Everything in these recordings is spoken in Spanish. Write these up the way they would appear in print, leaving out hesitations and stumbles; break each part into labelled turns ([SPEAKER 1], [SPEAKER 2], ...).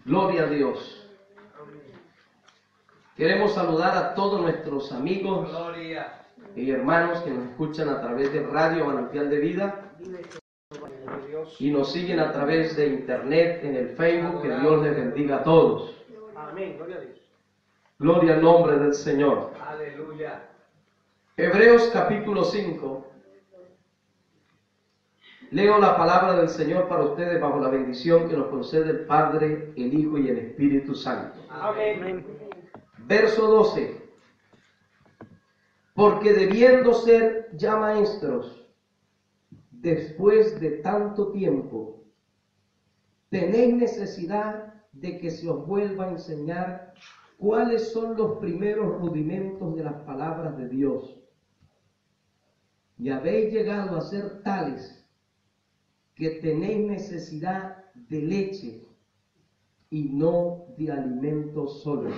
[SPEAKER 1] Gloria a Dios. Queremos saludar a todos nuestros amigos y hermanos que nos escuchan a través de Radio Manantial de Vida y nos siguen a través de internet en el Facebook. Que Dios les bendiga a todos.
[SPEAKER 2] Amén, gloria a Dios.
[SPEAKER 1] Gloria al nombre del Señor.
[SPEAKER 2] Aleluya.
[SPEAKER 1] Hebreos capítulo 5. Leo la palabra del Señor para ustedes bajo la bendición que nos concede el Padre, el Hijo y el Espíritu Santo.
[SPEAKER 2] Amén.
[SPEAKER 1] Verso 12. Porque debiendo ser ya maestros, después de tanto tiempo, tenéis necesidad de que se os vuelva a enseñar cuáles son los primeros rudimentos de las palabras de Dios. Y habéis llegado a ser tales que tenéis necesidad de leche y no de alimento sólido.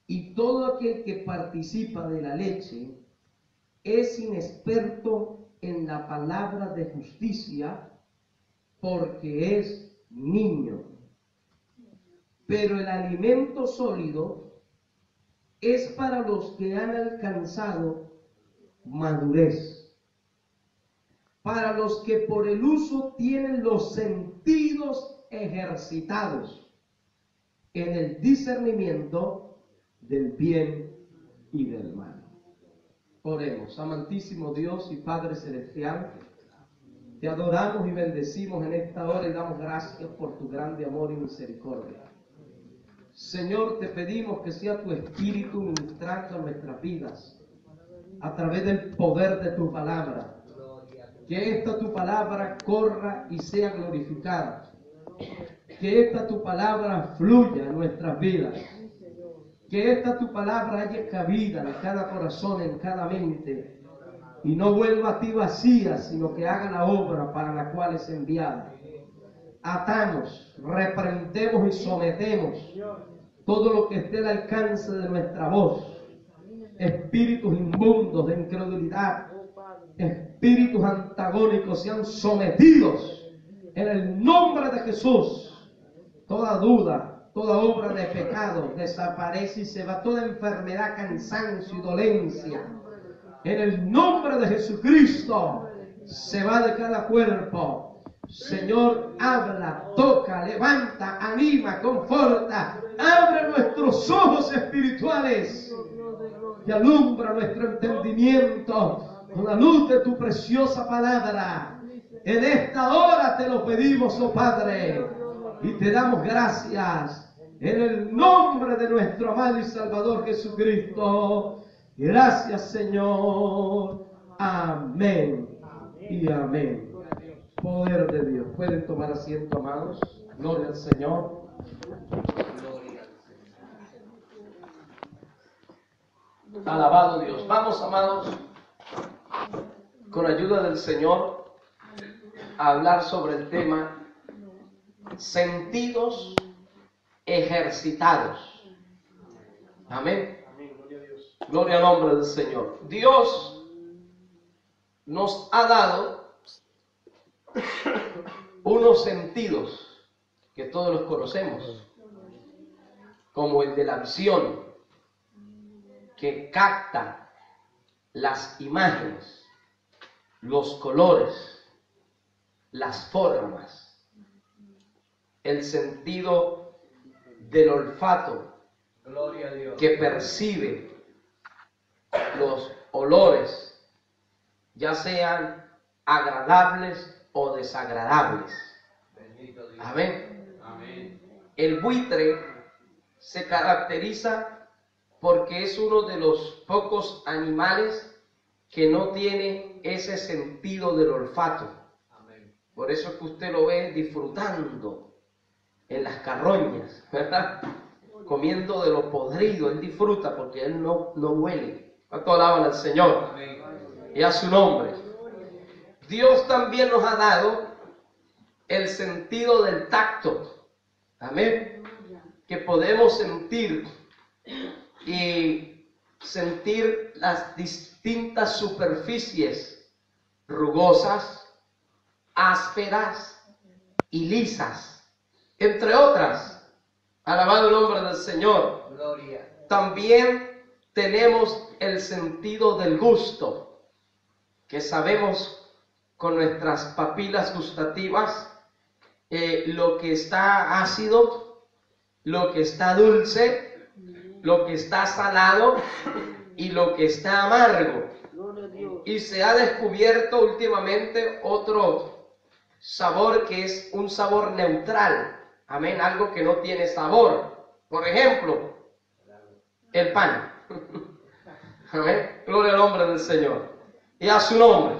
[SPEAKER 1] Y todo aquel que participa de la leche es inexperto en la palabra de justicia, porque es niño. Pero el alimento sólido es para los que han alcanzado madurez, para los que por el uso tienen los sentidos ejercitados en el discernimiento del bien y del mal. Oremos. Amantísimo Dios y Padre Celestial, te adoramos y bendecimos en esta hora y damos gracias por tu grande amor y misericordia. Señor, te pedimos que sea tu Espíritu ministrando en nuestras vidas a través del poder de tu palabra. Que esta tu palabra corra y sea glorificada. Que esta tu palabra fluya en nuestras vidas. Que esta tu palabra haya cabida en cada corazón, en cada mente, y no vuelva a ti vacía, sino que haga la obra para la cual es enviada. Atamos, reprendemos y sometemos todo lo que esté al alcance de nuestra voz. Espíritus inmundos de incredulidad, espíritus antagónicos sean sometidos en el nombre de Jesús. Toda duda, toda obra de pecado desaparece y se va. Toda enfermedad, cansancio y dolencia, en el nombre de Jesucristo, se va de cada cuerpo. Señor, habla, toca, levanta, anima, conforta, abre nuestros ojos espirituales y alumbra nuestro entendimiento con la luz de tu preciosa palabra. En esta hora te lo pedimos, oh Padre, y te damos gracias en el nombre de nuestro amado y Salvador Jesucristo. Gracias, Señor. Amén y amén. Poder de Dios. Pueden tomar asiento, amados. Gloria al Señor. Alabado Dios. Vamos, amados, con ayuda del Señor, a hablar sobre el tema sentidos ejercitados. Amén. Gloria al nombre del Señor. Dios nos ha dado unos sentidos que todos los conocemos, como el de la visión, que capta las imágenes, los colores, las formas. El sentido del olfato,
[SPEAKER 2] Gloria a Dios,
[SPEAKER 1] que percibe los olores, ya sean agradables o desagradables.
[SPEAKER 2] bendito Dios.
[SPEAKER 1] Amén.
[SPEAKER 2] Amén.
[SPEAKER 1] El buitre se caracteriza porque es uno de los pocos animales que no tiene ese sentido del olfato.
[SPEAKER 2] Amén.
[SPEAKER 1] Por eso es que usted lo ve disfrutando en las carroñas, ¿verdad? Comiendo de lo podrido. Él disfruta porque él no huele. ¿Cuánto alaban al Señor?
[SPEAKER 2] Amén.
[SPEAKER 1] Y a su nombre. Dios también nos ha dado el sentido del tacto. Amén. Que podemos sentir las distintas superficies rugosas, ásperas y lisas entre otras. Alabado el nombre del Señor.
[SPEAKER 2] Gloria.
[SPEAKER 1] También tenemos el sentido del gusto, que sabemos con nuestras papilas gustativas lo que está ácido, lo que está dulce, lo que está salado y lo que está amargo. Y se ha descubierto últimamente otro sabor que es un sabor neutral. Amén, algo que no tiene sabor. Por ejemplo, el pan. Amén, gloria al nombre del Señor y a su nombre.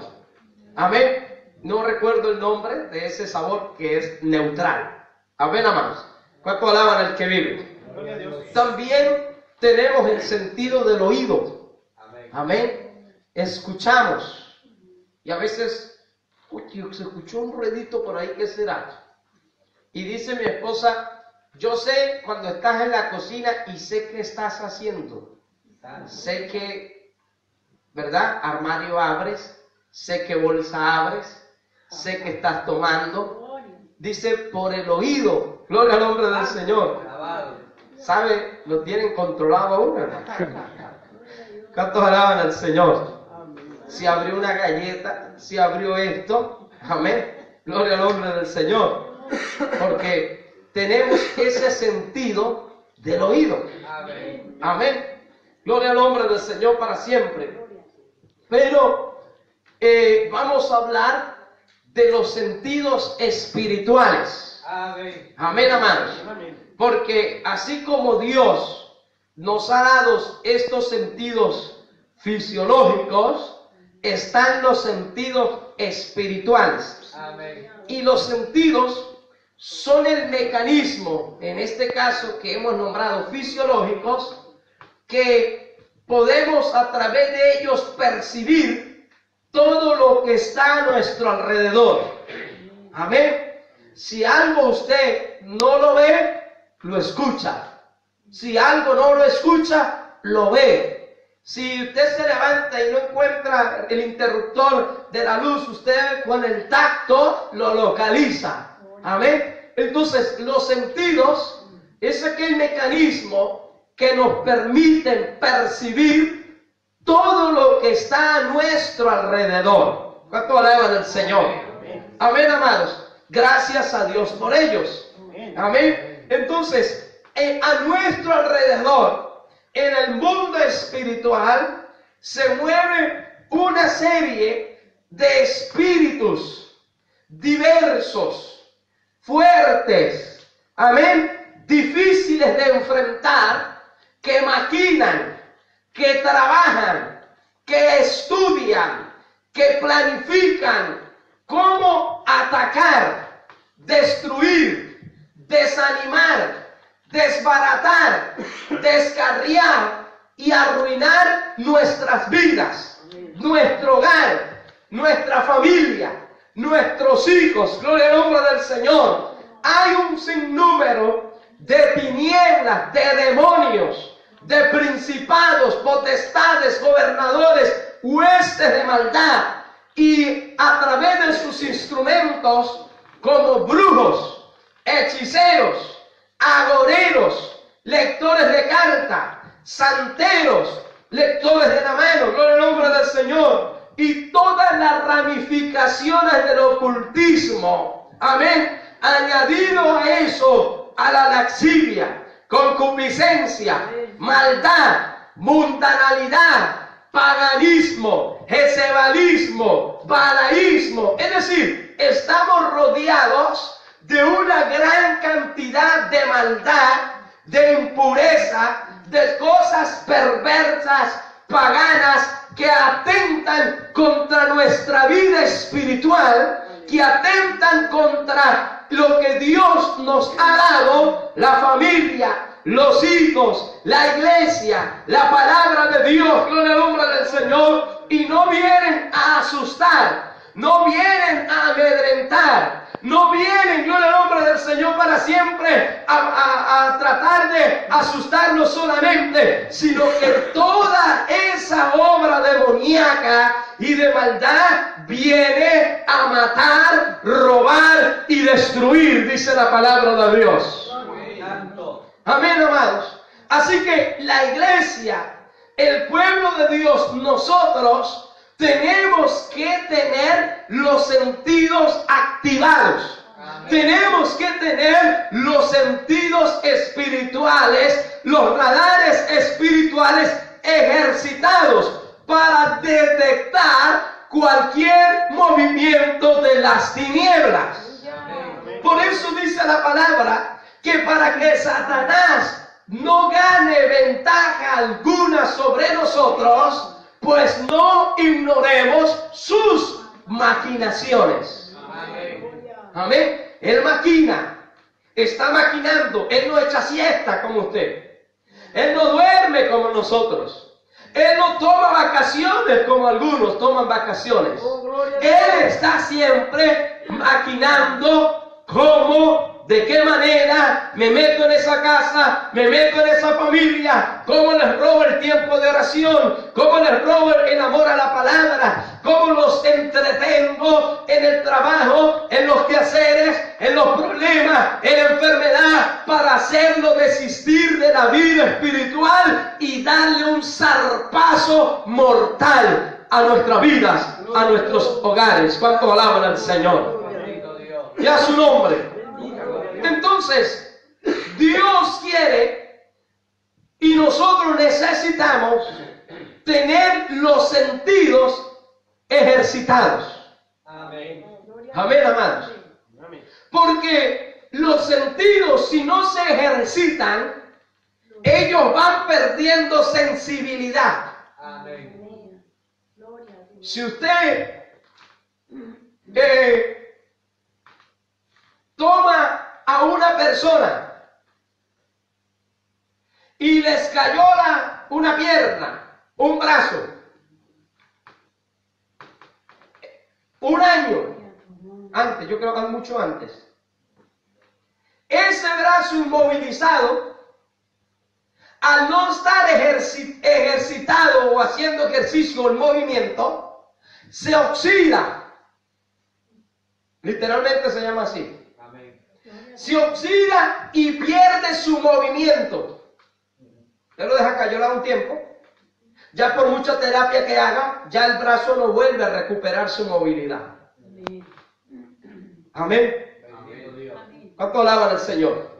[SPEAKER 1] Amén. No recuerdo el nombre de ese sabor que es neutral. Amén, amados. ¿Cuánto alaban al que vive? También tenemos el sentido del oído. Amén. Escuchamos. Y a veces, se escuchó un ruidito por ahí, ¿qué será? Y dice mi esposa, yo sé cuando estás en la cocina y sé qué estás haciendo. Sé que, ¿verdad? Armario abres, sé qué bolsa abres, sé que estás tomando. Dice, por el oído. Gloria al nombre del Señor. ¿Sabe? Lo tienen controlado aún, hermano. ¿Cuántos alaban al Señor? Si abrió una galleta, si abrió esto, amén. Gloria al nombre del Señor. Porque tenemos ese sentido del oído. Amén. Gloria al nombre del Señor para siempre. Pero vamos a hablar de los sentidos espirituales. Amén, amados. Porque así como Dios nos ha dado estos sentidos fisiológicos, están los sentidos espirituales. Y los sentidos son el mecanismo, en este caso que hemos nombrado fisiológicos, que podemos a través de ellos percibir todo lo que está a nuestro alrededor. Amén. Si algo usted no lo ve, lo escucha. Si algo no lo escucha, lo ve. Si usted se levanta y no encuentra el interruptor de la luz, usted con el tacto lo localiza. Amén. Entonces, los sentidos es aquel mecanismo que nos permite percibir todo lo que está a nuestro alrededor. ¿Cuánto alaban al Señor? Amén, amados. Gracias a Dios por ellos. Amén. Entonces, a nuestro alrededor, en el mundo espiritual, se mueve una serie de espíritus diversos, fuertes, amén, difíciles de enfrentar, que maquinan, que trabajan, que estudian, que planifican cómo atacar, destruir, desanimar, desbaratar, descarriar y arruinar nuestras vidas, nuestro hogar, nuestra familia, nuestros hijos. Gloria al nombre del Señor. Hay un sinnúmero de tinieblas, de demonios, de principados, potestades, gobernadores, huestes de maldad, y a través de sus instrumentos, como brujos, hechiceros, agoreros, lectores de carta, santeros, lectores de la mano, gloria al nombre del Señor, y todas las ramificaciones del ocultismo, amén, añadido a eso, a la laxidia, concupiscencia, maldad, mundanalidad, paganismo, jezebalismo, balaísmo. Es decir, estamos rodeados de una gran cantidad de maldad, de impureza, de cosas perversas, paganas, que atentan contra nuestra vida espiritual, que atentan contra lo que Dios nos ha dado, la familia, los hijos, la iglesia, la palabra de Dios, gloria al nombre del Señor, y no vienen a asustar, no vienen a amedrentar, no vienen, gloria al nombre del Señor, para siempre a tratar de asustarnos solamente, sino que toda esa obra demoníaca y de maldad
[SPEAKER 3] viene a matar, robar y destruir, dice la palabra de Dios. Amén, amados. Así que la iglesia, el pueblo de Dios, nosotros tenemos que tener los sentidos activados. Amén. Tenemos que tener los sentidos espirituales, los radares espirituales ejercitados para detectar cualquier movimiento de las tinieblas. Amén. Por eso dice la palabra que para que Satanás no gane ventaja alguna sobre nosotros, pues no ignoremos sus maquinaciones. Amén. Amén. Él maquina, está maquinando. Él no echa siesta como usted. Él no duerme como nosotros. Él no toma vacaciones como algunos toman vacaciones. Él está siempre maquinando cómo, de qué manera me meto en esa casa, me meto en esa familia, cómo les robo el tiempo de oración, cómo les robo el amor a la palabra, cómo los entretengo en el trabajo, en los quehaceres, en los problemas, en la enfermedad, para hacerlo desistir de la vida espiritual y darle un zarpazo mortal a nuestras vidas, a nuestros hogares. ¿Cuánto alaban al Señor? Y a su nombre. Entonces, Dios quiere y nosotros necesitamos tener los sentidos ejercitados. Amén. Amén, amados. Porque los sentidos, si no se ejercitan, ellos van perdiendo sensibilidad. Amén. Si usted toma a una persona y les cayó una pierna, un brazo, un año antes, yo creo que mucho antes, ese brazo inmovilizado, al no estar ejercitado o haciendo ejercicio o el movimiento, se oxida. Literalmente se llama así. Se oxida y pierde su movimiento. Usted lo deja cayolar un tiempo. Ya por mucha terapia que haga, ya el brazo no vuelve a recuperar su movilidad. Amén. ¿Cuánto alaban al Señor?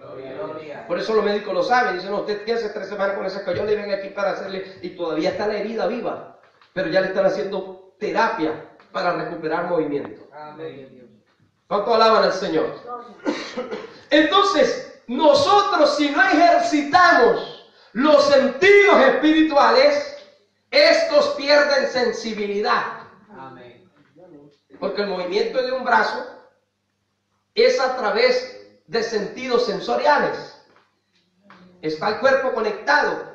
[SPEAKER 3] Por eso los médicos lo saben. Dicen, no, usted tiene 3 semanas con esa cayola y ven aquí para hacerle, y todavía está la herida viva, pero ya le están haciendo terapia para recuperar movimiento. Amén. ¿Cuánto alaban al Señor? Entonces, nosotros si no ejercitamos los sentidos espirituales, estos pierden sensibilidad. Amén. Porque el movimiento de un brazo es a través de sentidos sensoriales. Está el cuerpo conectado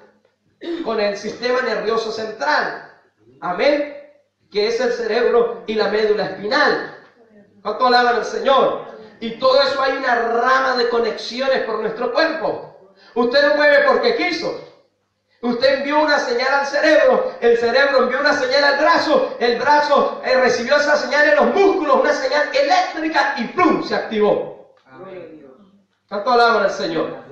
[SPEAKER 3] con el sistema nervioso central. Amén. Que es el cerebro y la médula espinal. ¿Cuánto alaban al Señor? Y todo eso hay una rama de conexiones por nuestro cuerpo. Usted no mueve porque quiso. Usted envió una señal al cerebro, el cerebro envió una señal al brazo, el brazo recibió esa señal en los músculos, una señal eléctrica y ¡plum! Se activó. ¿Cuánto alaban al Señor?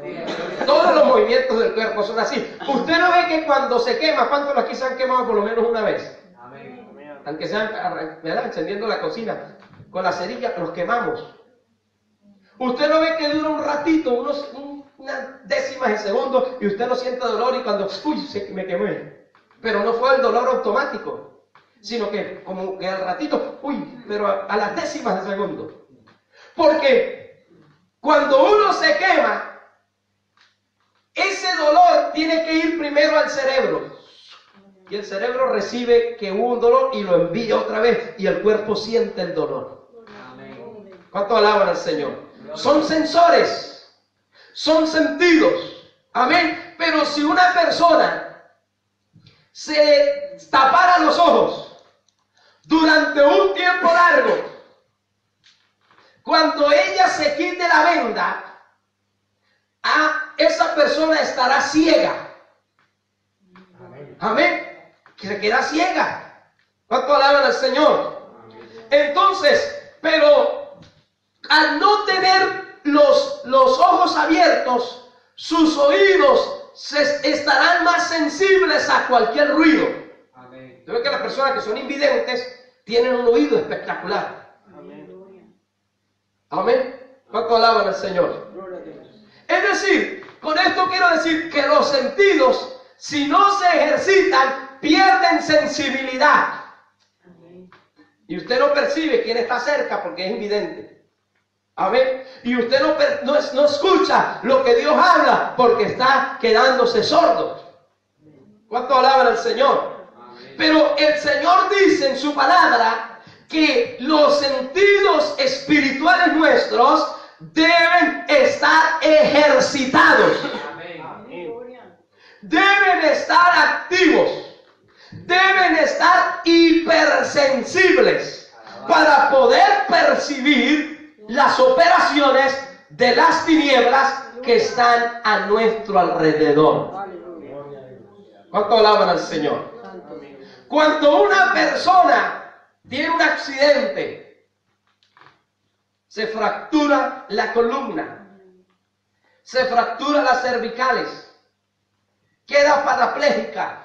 [SPEAKER 3] Todos los movimientos del cuerpo son así. Usted no ve que cuando se quema, ¿cuántos aquí se han quemado por lo menos una vez? Aunque sean, ¿verdad?, encendiendo la cocina. Con la cerilla los quemamos. Usted no ve que dura un ratito, unas décimas de segundo, y usted no siente dolor y cuando, uy, me quemé. Pero no fue el dolor automático, sino que como que al ratito, uy, pero a las décimas de segundo. Porque cuando uno se quema, ese dolor tiene que ir primero al cerebro. Y el cerebro recibe que hubo un dolor y lo envía otra vez, y el cuerpo siente el dolor. ¿Cuánto alaban al Señor? Son sensores, son sentidos. Amén. Pero si una persona se tapara los ojos durante un tiempo largo, cuando ella se quite la venda, esa persona estará ciega. Amén. Que se queda ciega. ¿Cuánto alaban al Señor? Entonces, pero al no tener los ojos abiertos, sus oídos estarán más sensibles a cualquier ruido.
[SPEAKER 2] Amén.
[SPEAKER 3] Yo veo que las personas que son invidentes tienen un oído espectacular. Amén. ¿Cuánto alaban al Señor? Es decir, con esto quiero decir que los sentidos, si no se ejercitan, pierden sensibilidad. Y usted no percibe quién está cerca porque es invidente. Amén. Y usted no escucha lo que Dios habla porque está quedándose sordo. ¿Cuánto alaban al Señor?
[SPEAKER 2] Amén.
[SPEAKER 3] Pero el Señor dice en su palabra que los sentidos espirituales nuestros deben estar ejercitados.
[SPEAKER 2] Amén.
[SPEAKER 3] Deben estar activos. Deben estar hipersensibles para poder percibir las operaciones de las tinieblas que están a nuestro alrededor. ¿Cuánto alaban al Señor? Cuando una persona tiene un accidente, se fractura la columna, se fractura las cervicales, queda parapléjica,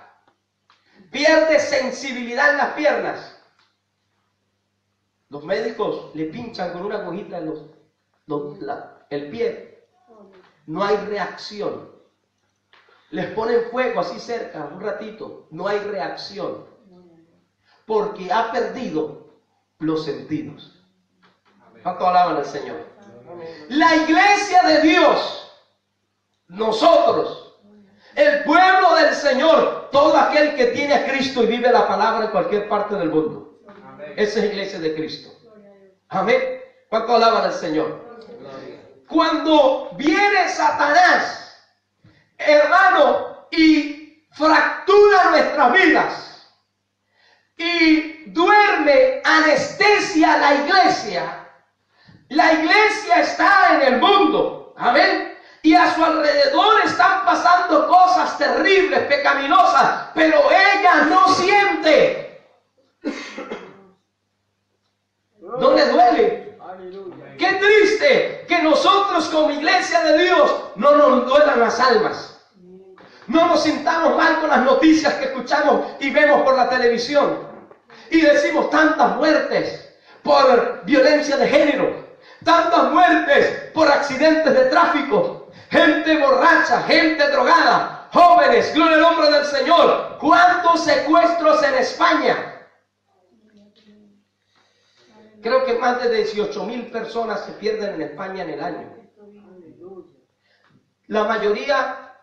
[SPEAKER 3] pierde sensibilidad en las piernas. Los médicos le pinchan con una agujita el pie. No hay reacción. Les ponen fuego así cerca, un ratito. No hay reacción. Porque ha perdido los sentidos. ¿Cuánto alaban al Señor? La iglesia de Dios, nosotros, el pueblo del Señor, todo aquel que tiene a Cristo y vive la palabra en cualquier parte del mundo. Esa es la iglesia de Cristo. Amén. ¿Cuánto alaban al Señor? Cuando viene Satanás, hermano, y fractura nuestras vidas y duerme, anestesia la iglesia está en el mundo. Amén. Y a su alrededor están pasando cosas terribles, pecaminosas, pero ella no siente. No le duele. Qué triste que nosotros como iglesia de Dios no nos duelan las almas. No nos sintamos mal con las noticias que escuchamos y vemos por la televisión. Y decimos tantas muertes por violencia de género, tantas muertes por accidentes de tráfico, gente borracha, gente drogada, jóvenes, gloria al nombre del Señor. ¿Cuántos secuestros en España? Creo que más de 18,000 personas se pierden en España en el año. La mayoría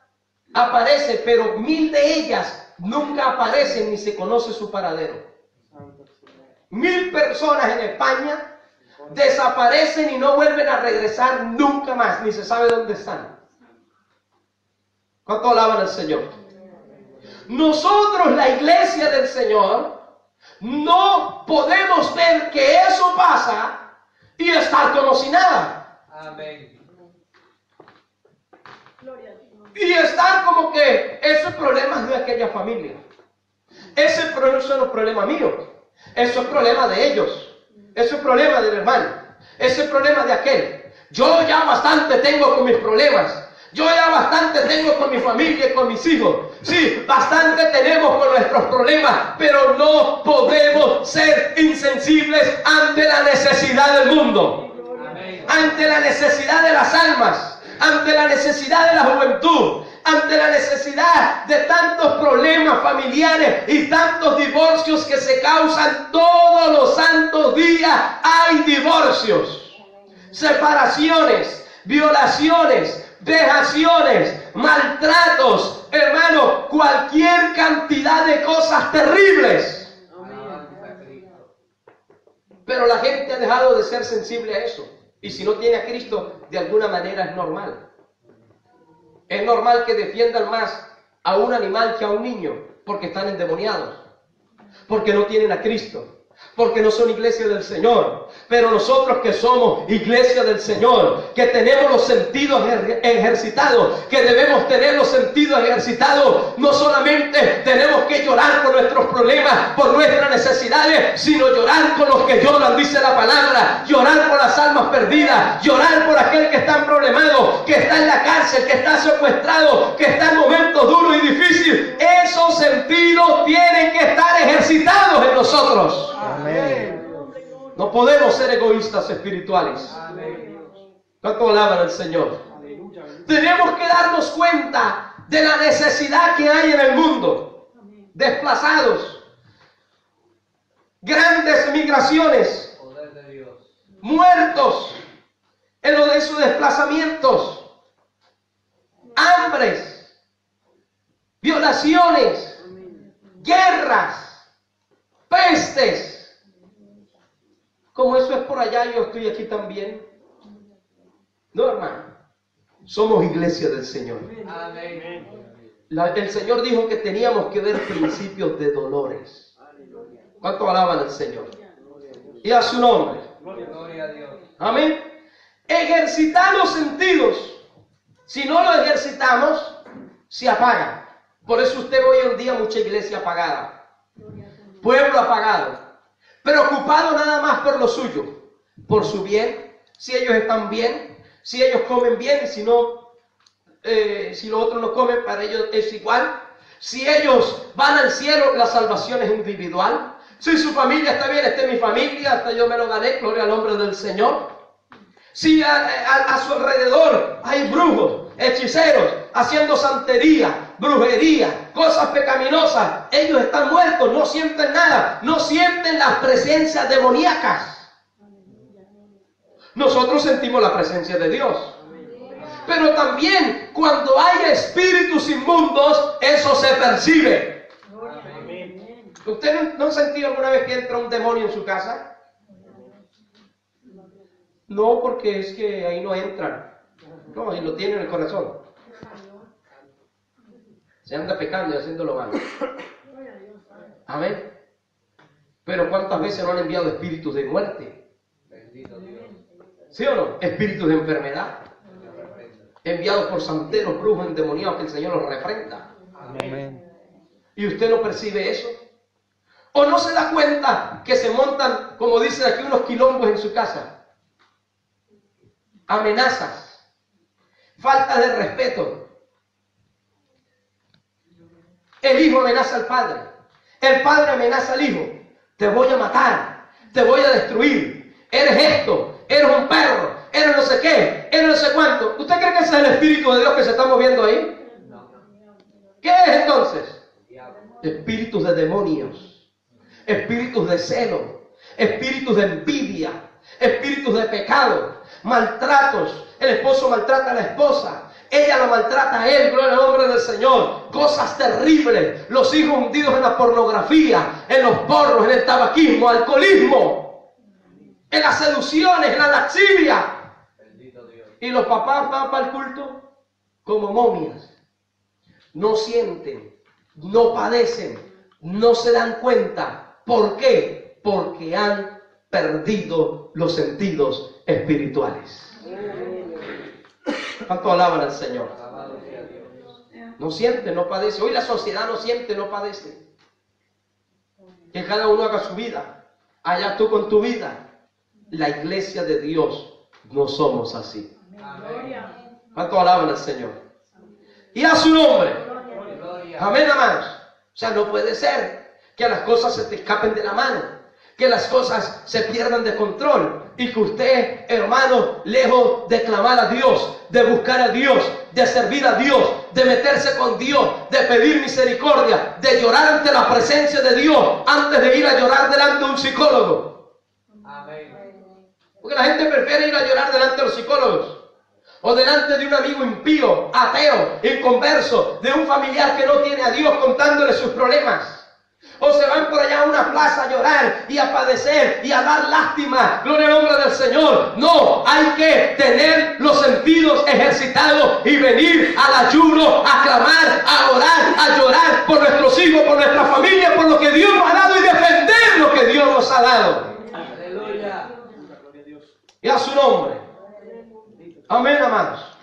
[SPEAKER 3] aparece, pero 1,000 de ellas nunca aparecen ni se conoce su paradero. 1,000 personas en España desaparecen y no vuelven a regresar nunca más, ni se sabe dónde están. ¿Cuánto alaban al Señor? Nosotros, la iglesia del Señor, no podemos ver que eso pasa y estar como si nada.
[SPEAKER 2] Amén.
[SPEAKER 3] Y estar como que esos problemas de aquella familia. Ese problema no es problema mío. Eso es problema de ellos. Eso es problema del hermano. Ese es problema de aquel. Yo ya bastante tengo con mis problemas. Yo ya bastante tengo con mi familia y con mis hijos. Sí, bastante tenemos con nuestros problemas, pero no podemos ser insensibles ante la necesidad del mundo.
[SPEAKER 2] Amén.
[SPEAKER 3] Ante la necesidad de las almas, ante la necesidad de la juventud, ante la necesidad de tantos problemas familiares y tantos divorcios que se causan todos los santos días. Hay divorcios, separaciones, violaciones, vejaciones, maltratos, hermano, cualquier cantidad de cosas terribles. Pero la gente ha dejado de ser sensible a eso. Y si no tiene a Cristo, de alguna manera es normal. Es normal que defiendan más a un animal que a un niño, porque están endemoniados, porque no tienen a Cristo, porque no son iglesia del Señor. Pero nosotros que somos iglesia del Señor, que tenemos los sentidos ejercitados, que debemos tener los sentidos ejercitados, no solamente tenemos que llorar por nuestros problemas, por nuestras necesidades, sino llorar con los que lloran, dice la palabra, llorar por las almas perdidas, llorar por aquel que está problemado, que está en la cárcel, que está secuestrado, que está en momentos duros y difíciles. Esos sentidos tienen que estar ejercitados en nosotros.
[SPEAKER 4] Amén.
[SPEAKER 3] No podemos ser egoístas espirituales. ¿Cuánto alaban al Señor? Tenemos que darnos cuenta de la necesidad que hay en el mundo. Desplazados, grandes migraciones, muertos en lo de sus desplazamientos, hambres, violaciones, guerras, pestes. Como eso es por allá, yo estoy aquí también. No, hermano. Somos iglesia del Señor. El Señor dijo que teníamos que ver principios de dolores. ¿Cuánto alaban al Señor? Y a su nombre. Amén. Ejercitar los sentidos. Si no lo ejercitamos, se apaga. Por eso usted ve hoy en día mucha iglesia apagada. Pueblo apagado. Preocupado nada más por lo suyo, por su bien, si ellos están bien, si ellos comen bien, y si no, si los otros no comen, para ellos es igual. Si ellos van al cielo, la salvación es individual. Si su familia está bien, esta es mi familia, hasta yo me lo gané, gloria al nombre del Señor. Si a su alrededor hay brujos, hechiceros, haciendo santería, brujería, cosas pecaminosas, ellos están muertos, no sienten nada, no sienten las presencias demoníacas. Nosotros sentimos la presencia de Dios. Pero también cuando hay espíritus inmundos, eso se percibe. ¿Usted no ha sentido alguna vez que entra un demonio en su casa? No, porque es que ahí no entran. No, y lo tiene en el corazón. Se anda pecando y haciendo lo malo. Amén. Pero ¿cuántas veces no han enviado espíritus de muerte? ¿Sí o no? Espíritus de enfermedad. Enviados por santeros, brujos, endemoniados, que el Señor los reprenda.
[SPEAKER 4] Amén.
[SPEAKER 3] ¿Y usted no percibe eso? ¿O no se da cuenta que se montan, como dicen aquí, unos quilombos en su casa? Amenazas, falta de respeto. El hijo amenaza al padre, el padre amenaza al hijo. Te voy a matar, te voy a destruir, eres esto, eres un perro, eres no sé qué, eres no sé cuánto. ¿Usted cree que ese es el Espíritu de Dios que se está moviendo ahí? ¿Qué es entonces? Espíritus de demonios, espíritus de celo, espíritus de envidia, espíritus de pecado, maltratos. El esposo maltrata a la esposa, ella lo maltrata a él, gloria al nombre del Señor. Cosas terribles, los hijos hundidos en la pornografía, en los porros, en el tabaquismo, alcoholismo, en las seducciones, en la lascivia. Y los papás van para el culto como momias. No sienten, no padecen, no se dan cuenta. ¿Por qué? Porque han perdido los sentidos espirituales. ¿Cuánto alaban al Señor? No siente, no padece. Hoy la sociedad no siente, no padece. Que cada uno haga su vida. Allá tú con tu vida. La iglesia de Dios no somos así. ¿Cuánto alaban al Señor? Y a su nombre. Amén, hermanos. O sea, no puede ser que las cosas se te escapen de la mano, que las cosas se pierdan de control y que usted, hermano, lejos de clamar a Dios, de buscar a Dios, de servir a Dios, de meterse con Dios, de pedir misericordia, de llorar ante la presencia de Dios antes de ir a llorar delante de un psicólogo. Porque la gente prefiere ir a llorar delante de los psicólogos o delante de un amigo impío, ateo, inconverso, de un familiar que no tiene a Dios contándole sus problemas. O se van por allá a una plaza a llorar y a padecer y a dar lástima. Gloria al nombre del Señor. No, hay que tener los sentidos ejercitados y venir al ayuno, a clamar, a orar, a llorar por nuestros hijos, por nuestra familia, por lo que Dios nos ha dado y defender lo que Dios nos ha dado. Y a su nombre. Amén, amados.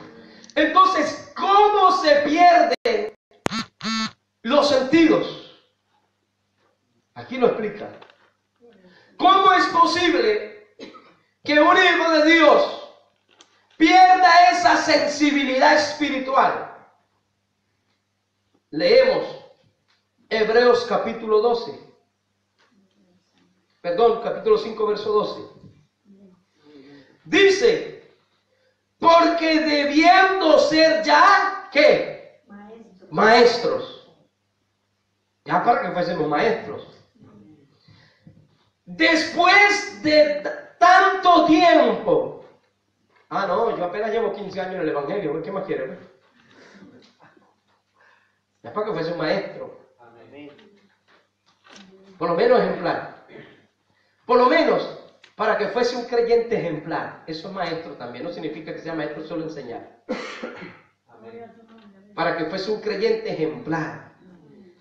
[SPEAKER 3] Entonces, ¿cómo se pierden los sentidos? Aquí lo explica. ¿Cómo es posible que un hijo de Dios pierda esa sensibilidad espiritual? Leemos Hebreos capítulo 12. Perdón, capítulo 5, verso 12. Dice, porque debiendo ser ya, ¿qué? Maestros. Ya para que fuésemos maestros. Después de tanto tiempo. Ah, no, yo apenas llevo 15 años en el Evangelio. ¿Qué más quiere? Ya para que fuese un maestro. Por lo menos ejemplar. Por lo menos para que fuese un creyente ejemplar. Eso es maestro también. No significa que sea maestro solo enseñar. Para que fuese un creyente ejemplar.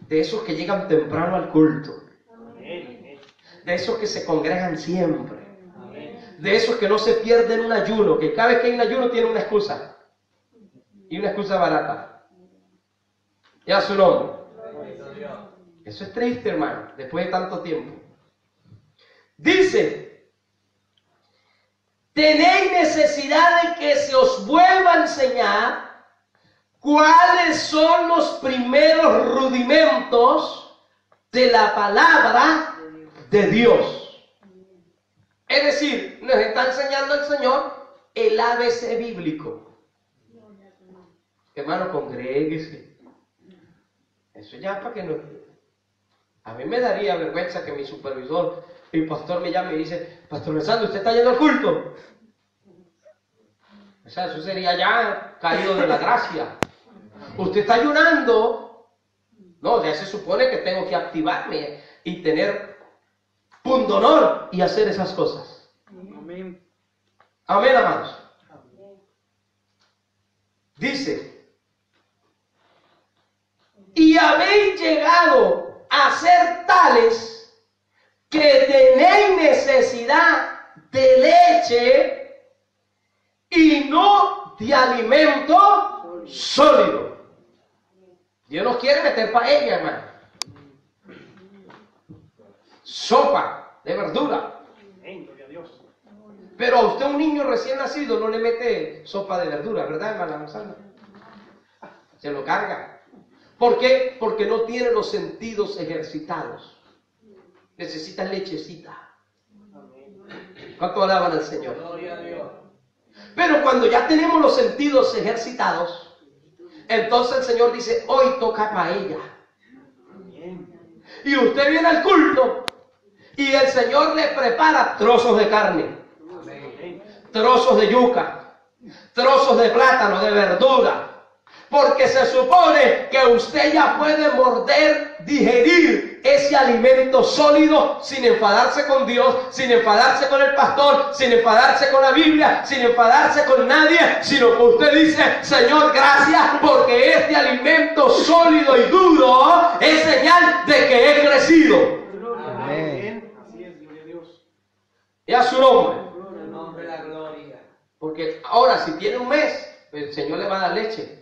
[SPEAKER 3] De esos que llegan temprano al culto. De esos que se congregan siempre. De esos que no se pierden un ayuno. Que cada vez que hay un ayuno tiene una excusa. Y una excusa barata. Y a su nombre. Eso es triste, hermano. Después de tanto tiempo. Dice, tenéis necesidad de que se os vuelva a enseñar cuáles son los primeros rudimentos de la palabra de Dios. Es decir, nos está enseñando el Señor el ABC bíblico. Hermano, congréguese. Eso ya para que no... A mí me daría vergüenza que mi supervisor, el pastor, me llame y dice, Pastor Alessandro, ¿usted está yendo al culto? O sea, eso sería ya caído de la gracia. Usted está ayunando. No, ya se supone que tengo que activarme y tener pundonor y hacer esas cosas. Amén. Amén, amados. Dice, y habéis llegado a ser tales que tenéis necesidad de leche y no de alimento sólido. Dios nos quiere meter paella, hermano. Sopa de verdura. Pero a usted, un niño recién nacido, no le mete sopa de verdura, ¿verdad, hermana Sandra? Se lo carga. ¿Por qué? Porque no tiene los sentidos ejercitados. Necesita lechecita. ¿Cuánto alaban al Señor? Pero cuando ya tenemos los sentidos ejercitados, entonces el Señor dice, hoy toca paella. Y usted viene al culto y el Señor le prepara trozos de carne, trozos de yuca, trozos de plátano, de verdura. Porque se supone que usted ya puede morder, digerir ese alimento sólido sin enfadarse con Dios, sin enfadarse con el pastor, sin enfadarse con la Biblia, sin enfadarse con nadie, sino que usted dice, Señor, gracias, porque este alimento sólido y duro es señal de que he crecido. Amén. Así es, gloria a Dios. Y a su nombre. El nombre de la gloria. Porque ahora, si tiene un mes, el Señor le va a dar leche.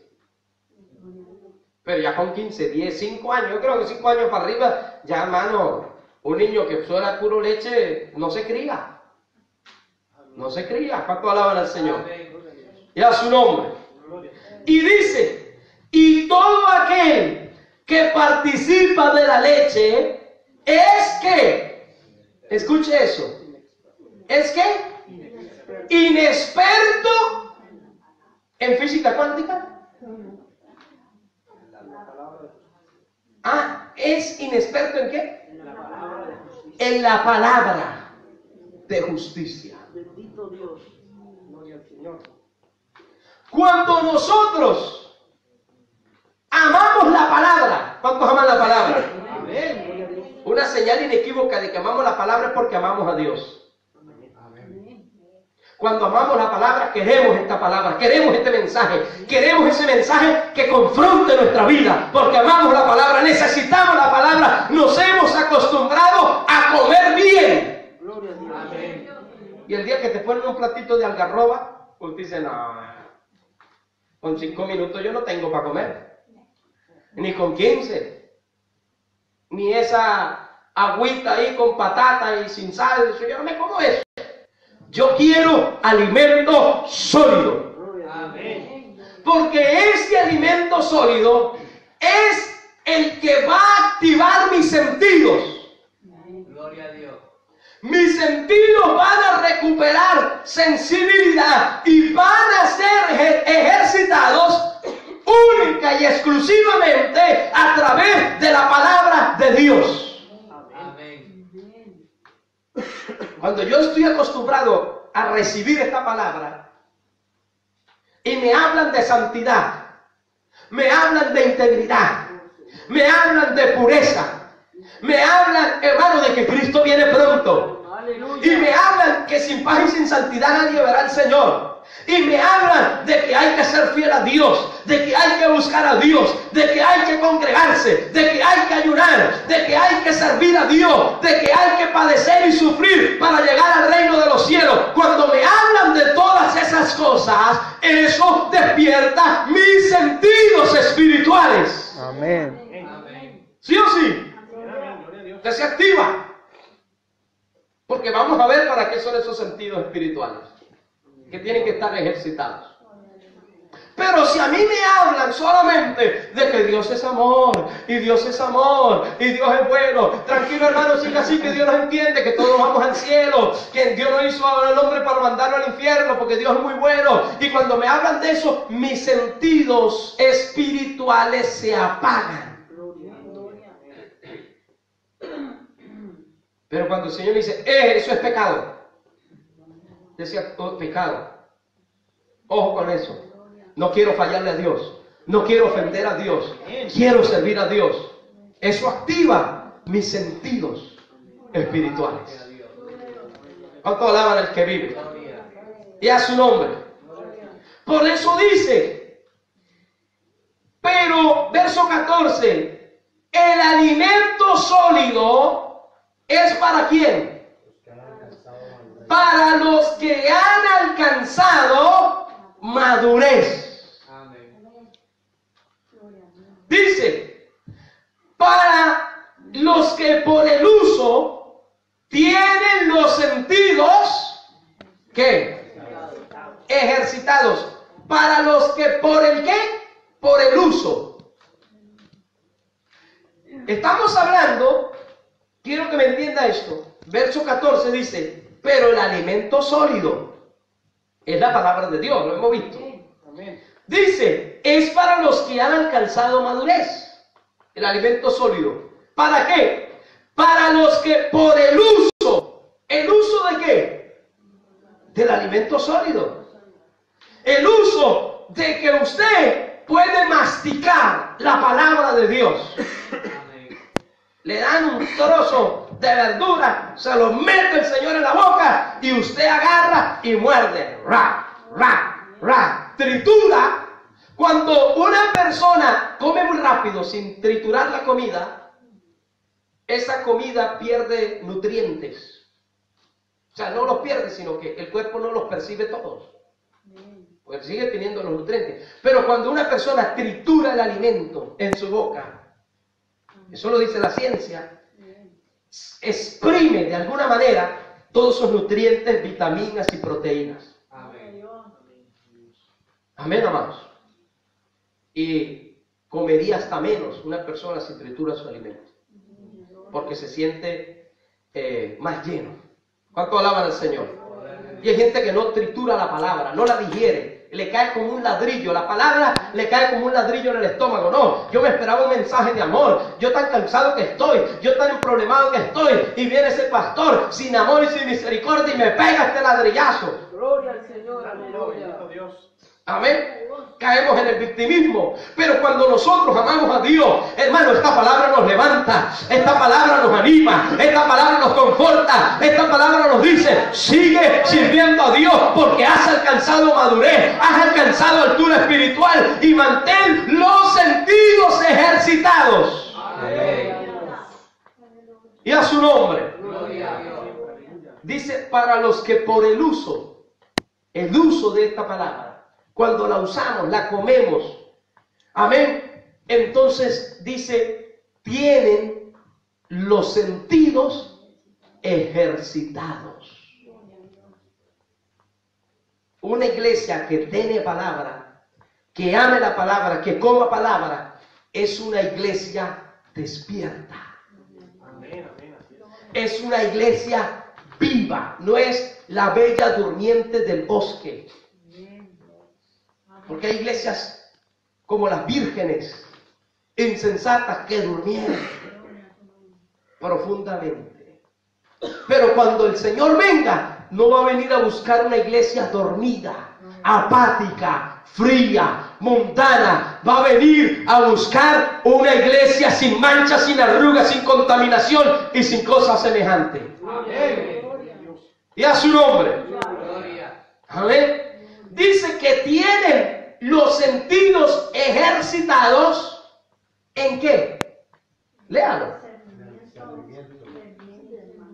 [SPEAKER 3] Pero ya con 15, 10, 5 años, yo creo que 5 años para arriba, ya, hermano, un niño que suena puro leche, no se cría. No se cría. ¿Cuánto alaban al Señor? Y a su nombre. Y dice, y todo aquel que participa de la leche, es que, escuche eso, es que, inexperto en física cuántica. Ah, ¿es inexperto en qué? En la palabra de justicia. Bendito Dios. Gloria al Señor. Cuando nosotros amamos la palabra, ¿cuántos aman la palabra? Amén. Una señal inequívoca de que amamos la palabra es porque amamos a Dios. Cuando amamos la palabra, queremos esta palabra, queremos este mensaje, queremos ese mensaje que confronte nuestra vida, porque amamos la palabra, necesitamos la palabra, nos hemos acostumbrado a comer bien. Y el día que te ponen un platito de algarroba, pues dices, no, con 5 minutos yo no tengo para comer. Ni con 15. Ni esa agüita ahí con patata y sin sal. Yo no me como eso. Yo quiero alimento sólido.
[SPEAKER 2] Amén.
[SPEAKER 3] Porque ese alimento sólido es el que va a activar mis sentidos.
[SPEAKER 2] Gloria a Dios.
[SPEAKER 3] Mis sentidos van a recuperar sensibilidad y van a ser ejercitados única y exclusivamente a través de la palabra de Dios.
[SPEAKER 2] Amén.
[SPEAKER 3] Cuando yo estoy acostumbrado a recibir esta palabra y me hablan de santidad, me hablan de integridad, me hablan de pureza, me hablan, hermano, de que Cristo viene pronto. Y me hablan que sin paz y sin santidad nadie verá al Señor. Y me hablan de que hay que ser fiel a Dios, de que hay que buscar a Dios, de que hay que congregarse, de que hay que ayunar, de que hay que servir a Dios, de que hay que padecer y sufrir para llegar al reino de los cielos. Cuando me hablan de todas esas cosas, eso despierta mis sentidos espirituales.
[SPEAKER 4] Amén.
[SPEAKER 2] Amén.
[SPEAKER 3] ¿Sí o sí? Que se activa. Porque vamos a ver para qué son esos sentidos espirituales, que tienen que estar ejercitados. Pero si a mí me hablan solamente de que Dios es amor, y Dios es amor, y Dios es bueno, tranquilo hermano, siga así, que Dios nos entiende, que todos vamos al cielo, que Dios no hizo al hombre para mandarlo al infierno, porque Dios es muy bueno. Y cuando me hablan de eso, mis sentidos espirituales se apagan. Pero cuando el Señor me dice, eso es pecado. Decía, oh, pecado. Ojo con eso. No quiero fallarle a Dios. No quiero ofender a Dios. Quiero servir a Dios. Eso activa mis sentidos espirituales. ¿Cuánto alaban al que vive? Y a su nombre. Por eso dice, pero, verso 14, el alimento sólido ¿es para quién? Para los que han alcanzado madurez. Dice, para los que por el uso tienen los sentidos, ¿qué? Ejercitados. Para los que por el ¿qué? Por el uso. Estamos hablando, quiero que me entienda esto. Verso 14 dice, pero el alimento sólido es la palabra de Dios, lo hemos visto. Dice, es para los que han alcanzado madurez. El alimento sólido. ¿Para qué? Para los que por el uso. ¿El uso de qué? Del alimento sólido. El uso de que usted puede masticar la palabra de Dios. Le dan un trozo de verdura, se lo mete el Señor en la boca y usted agarra y muerde. Ra, ra, ra. Tritura. Cuando una persona come muy rápido sin triturar la comida, esa comida pierde nutrientes. O sea, no los pierde, sino que el cuerpo no los percibe todos. Pues sigue teniendo los nutrientes. Pero cuando una persona tritura el alimento en su boca, eso lo dice la ciencia, exprime de alguna manera todos esos nutrientes, vitaminas y proteínas.
[SPEAKER 2] Amén.
[SPEAKER 3] Amén, amados. Y comería hasta menos una persona si tritura su alimento, porque se siente más lleno. ¿Cuánto alaban al Señor? Y hay gente que no tritura la palabra, no la digiere, le cae como un ladrillo, la palabra le cae como un ladrillo en el estómago. No, yo me esperaba un mensaje de amor, yo tan cansado que estoy, yo tan emproblemado que estoy, y viene ese pastor sin amor y sin misericordia y me pega este ladrillazo.
[SPEAKER 5] Gloria al Señor, aleluya.
[SPEAKER 3] Amén. Caemos en el victimismo. Pero cuando nosotros amamos a Dios, hermano, esta palabra nos levanta, esta palabra nos anima, esta palabra nos conforta, esta palabra nos dice, sigue sirviendo a Dios porque has alcanzado madurez, has alcanzado altura espiritual y mantén los sentidos ejercitados.
[SPEAKER 2] Amén.
[SPEAKER 3] Y a su nombre.
[SPEAKER 2] Gloria a Dios.
[SPEAKER 3] dice, para los que por el uso de esta palabra, cuando la usamos, la comemos, amén, entonces dice, tienen los sentidos ejercitados. Una iglesia que tiene palabra, que ame la palabra, que coma palabra, es una iglesia despierta. Es una iglesia viva, no es la bella durmiente del bosque. Porque hay iglesias como las vírgenes, insensatas, que durmieron profundamente. Pero cuando el Señor venga, no va a venir a buscar una iglesia dormida, apática, fría, mundana. Va a venir a buscar una iglesia sin manchas, sin arrugas, sin contaminación y sin cosas semejantes. Amén. Y a su nombre. Amén. Dice que tienen los sentidos ejercitados. ¿En qué? Léalo.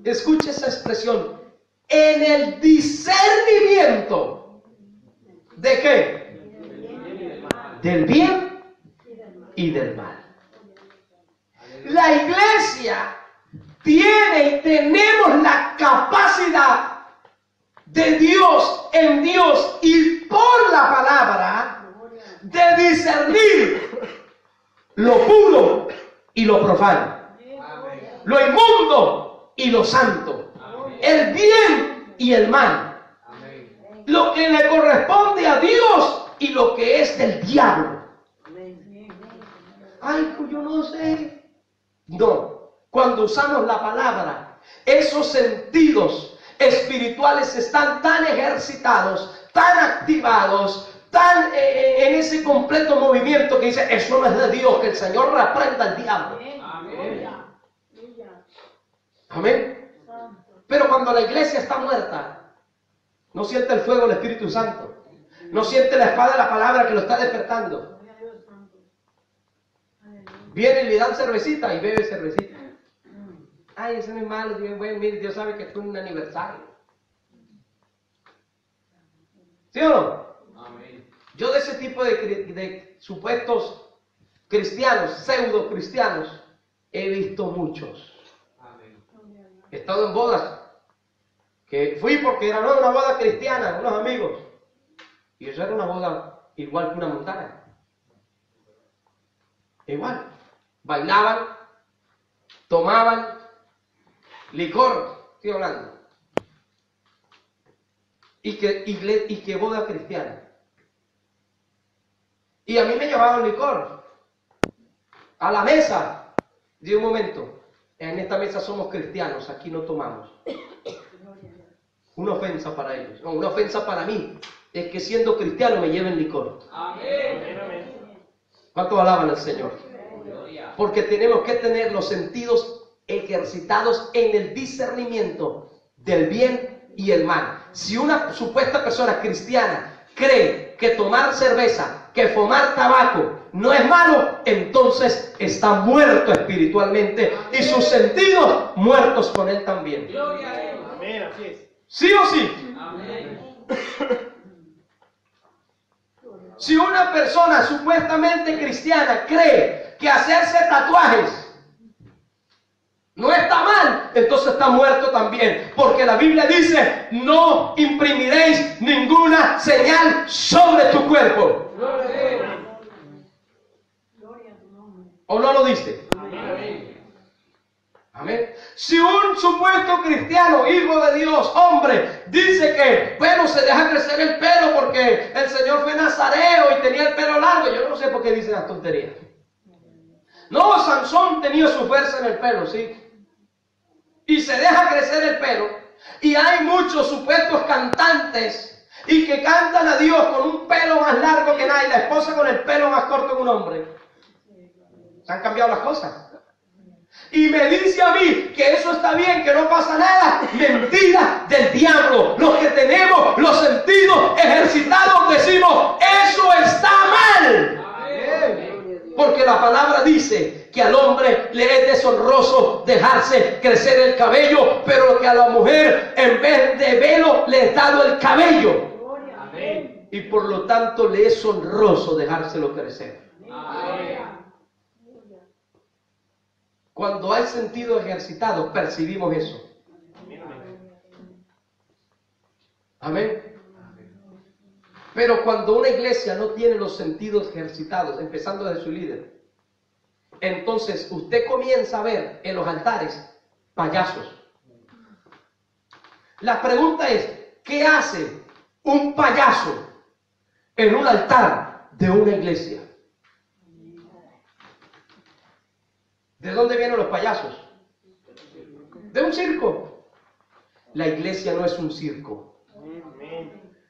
[SPEAKER 3] Escuche esa expresión. En el discernimiento. ¿De qué? Del bien y del mal. La iglesia tiene y tenemos la capacidad de Dios, en Dios y por la palabra, de discernir lo puro y lo profano, lo inmundo y lo santo, el bien y el mal, lo que le corresponde a Dios y lo que es del diablo. Ay, pues yo no sé. No, cuando usamos la palabra, esos sentidos espirituales están tan ejercitados, tan activados, tan en ese completo movimiento que dice, eso no es de Dios, que el Señor reprenda al diablo. Amén. Amén. Pero cuando la iglesia está muerta, no siente el fuego del Espíritu Santo, no siente la espada de la palabra que lo está despertando. Viene y le dan cervecita y bebe cervecita. Ay, eso no es malo, Dios, bueno, mire, Dios sabe que esto es un aniversario. ¿Sí o no? Amén. Yo de ese tipo de supuestos cristianos, pseudo cristianos, he visto muchos. Amén. He estado en bodas, que fui porque era una boda cristiana, unos amigos, y eso era una boda igual que una mundana. Igual. Bailaban, tomaban licor, estoy hablando. Y que boda cristiana. Y a mí me llevaban licor a la mesa. De un momento, en esta mesa somos cristianos, aquí no tomamos. Una ofensa para ellos, no, una ofensa para mí, es que siendo cristiano me lleven licor. Amén. ¿Cuántos alaban al Señor? Porque tenemos que tener los sentidos ejercitados en el discernimiento del bien y el mal. Si una supuesta persona cristiana cree que tomar cerveza, que fumar tabaco no es malo, entonces está muerto espiritualmente y sus sentidos muertos con él también. Amén, así es. ¿Sí o sí? Amén. Si una persona supuestamente cristiana cree que hacerse tatuajes no está mal, entonces está muerto también, porque la Biblia dice, no imprimiréis ninguna señal sobre tu cuerpo. ¿O no lo dice? Amén. Si un supuesto cristiano, hijo de Dios, hombre, dice que, bueno, se deja crecer el pelo porque el Señor fue nazareo y tenía el pelo largo, yo no sé por qué dicen las tonterías. No, Sansón tenía su fuerza en el pelo, sí. Y se deja crecer el pelo. Y hay muchos supuestos cantantes y que cantan a Dios con un pelo más largo que nadie, la esposa con el pelo más corto que un hombre. Se han cambiado las cosas. Y me dice a mí que eso está bien, que no pasa nada. Mentira del diablo. Los que tenemos los sentidos ejercitados decimos, eso está mal. Porque la palabra dice que al hombre le es deshonroso honroso dejarse crecer el cabello, pero que a la mujer en vez de velo le he dado el cabello.
[SPEAKER 2] Amén.
[SPEAKER 3] Y por lo tanto le es honroso dejárselo crecer.
[SPEAKER 2] Amén.
[SPEAKER 3] Cuando hay sentido ejercitado, percibimos eso. Amén. Pero cuando una iglesia no tiene los sentidos ejercitados, empezando desde su líder, entonces usted comienza a ver en los altares payasos. La pregunta es, ¿qué hace un payaso en un altar de una iglesia? ¿De dónde vienen los payasos? De un circo. La iglesia no es un circo.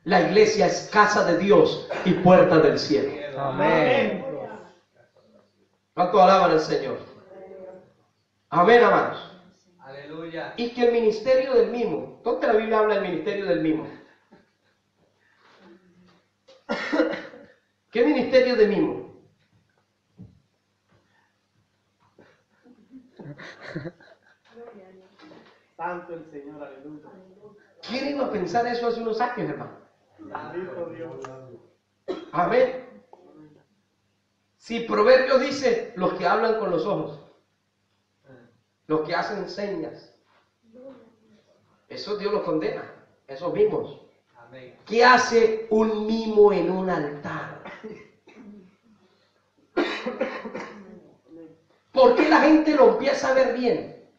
[SPEAKER 3] La iglesia es casa de Dios y puerta del cielo.
[SPEAKER 2] Amén.
[SPEAKER 3] ¿Cuánto alaban al Señor? Amén, amados.
[SPEAKER 2] Aleluya.
[SPEAKER 3] Y que el ministerio del mimo, ¿dónde la Biblia habla del ministerio del mimo? ¿Qué ministerio de mimo?
[SPEAKER 4] Santo el Señor, aleluya.
[SPEAKER 3] ¿Quién iba a pensar eso hace unos años, hermano?
[SPEAKER 4] Bendito Dios.
[SPEAKER 3] Amén. Si Proverbios dice, los que hablan con los ojos, los que hacen señas, eso Dios los condena, esos mimos.
[SPEAKER 2] Amén.
[SPEAKER 3] ¿Qué hace un mimo en un altar? ¿Por qué la gente lo empieza a ver bien?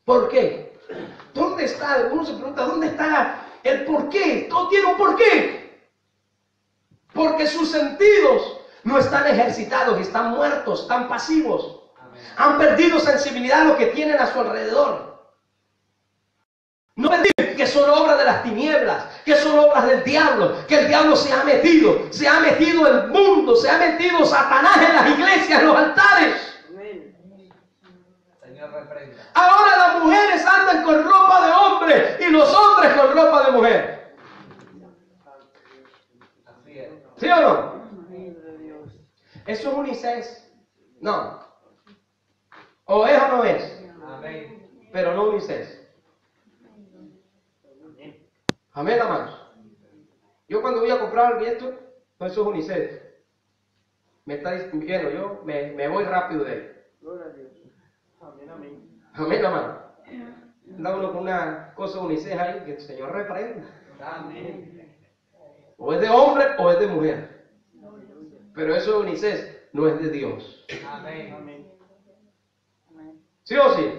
[SPEAKER 3] ¿Por qué? ¿Dónde está? Uno se pregunta, ¿dónde está el por qué? Todo tiene un por qué. Porque sus sentidos no están ejercitados, están muertos, están pasivos.
[SPEAKER 2] Amén.
[SPEAKER 3] Han perdido sensibilidad a lo que tienen a su alrededor. No perdido que son obras de las tinieblas, que son obras del diablo, que el diablo se ha metido el mundo, se ha metido Satanás en las iglesias, en los altares.
[SPEAKER 2] Señor, reprenda.
[SPEAKER 3] Ahora las mujeres andan con ropa de hombre y los hombres con ropa de mujer.
[SPEAKER 2] Así es.
[SPEAKER 3] ¿Sí o no? ¿Eso es unisex? No. ¿O es o no es?
[SPEAKER 2] Amén.
[SPEAKER 3] Pero no unisex. Amén, amados. Yo cuando voy a comprar esto, no, eso es unisex. Me está diciendo, yo me voy rápido de ahí.
[SPEAKER 4] Gloria a Dios. Amén, amén.
[SPEAKER 3] Amén, amado. Anda uno con una cosa unisex ahí, que el Señor reprenda.
[SPEAKER 2] Amén.
[SPEAKER 3] O es de hombre o es de mujer. Pero eso de unisex no es de Dios.
[SPEAKER 2] Amén.
[SPEAKER 4] Amén.
[SPEAKER 3] ¿Sí o sí?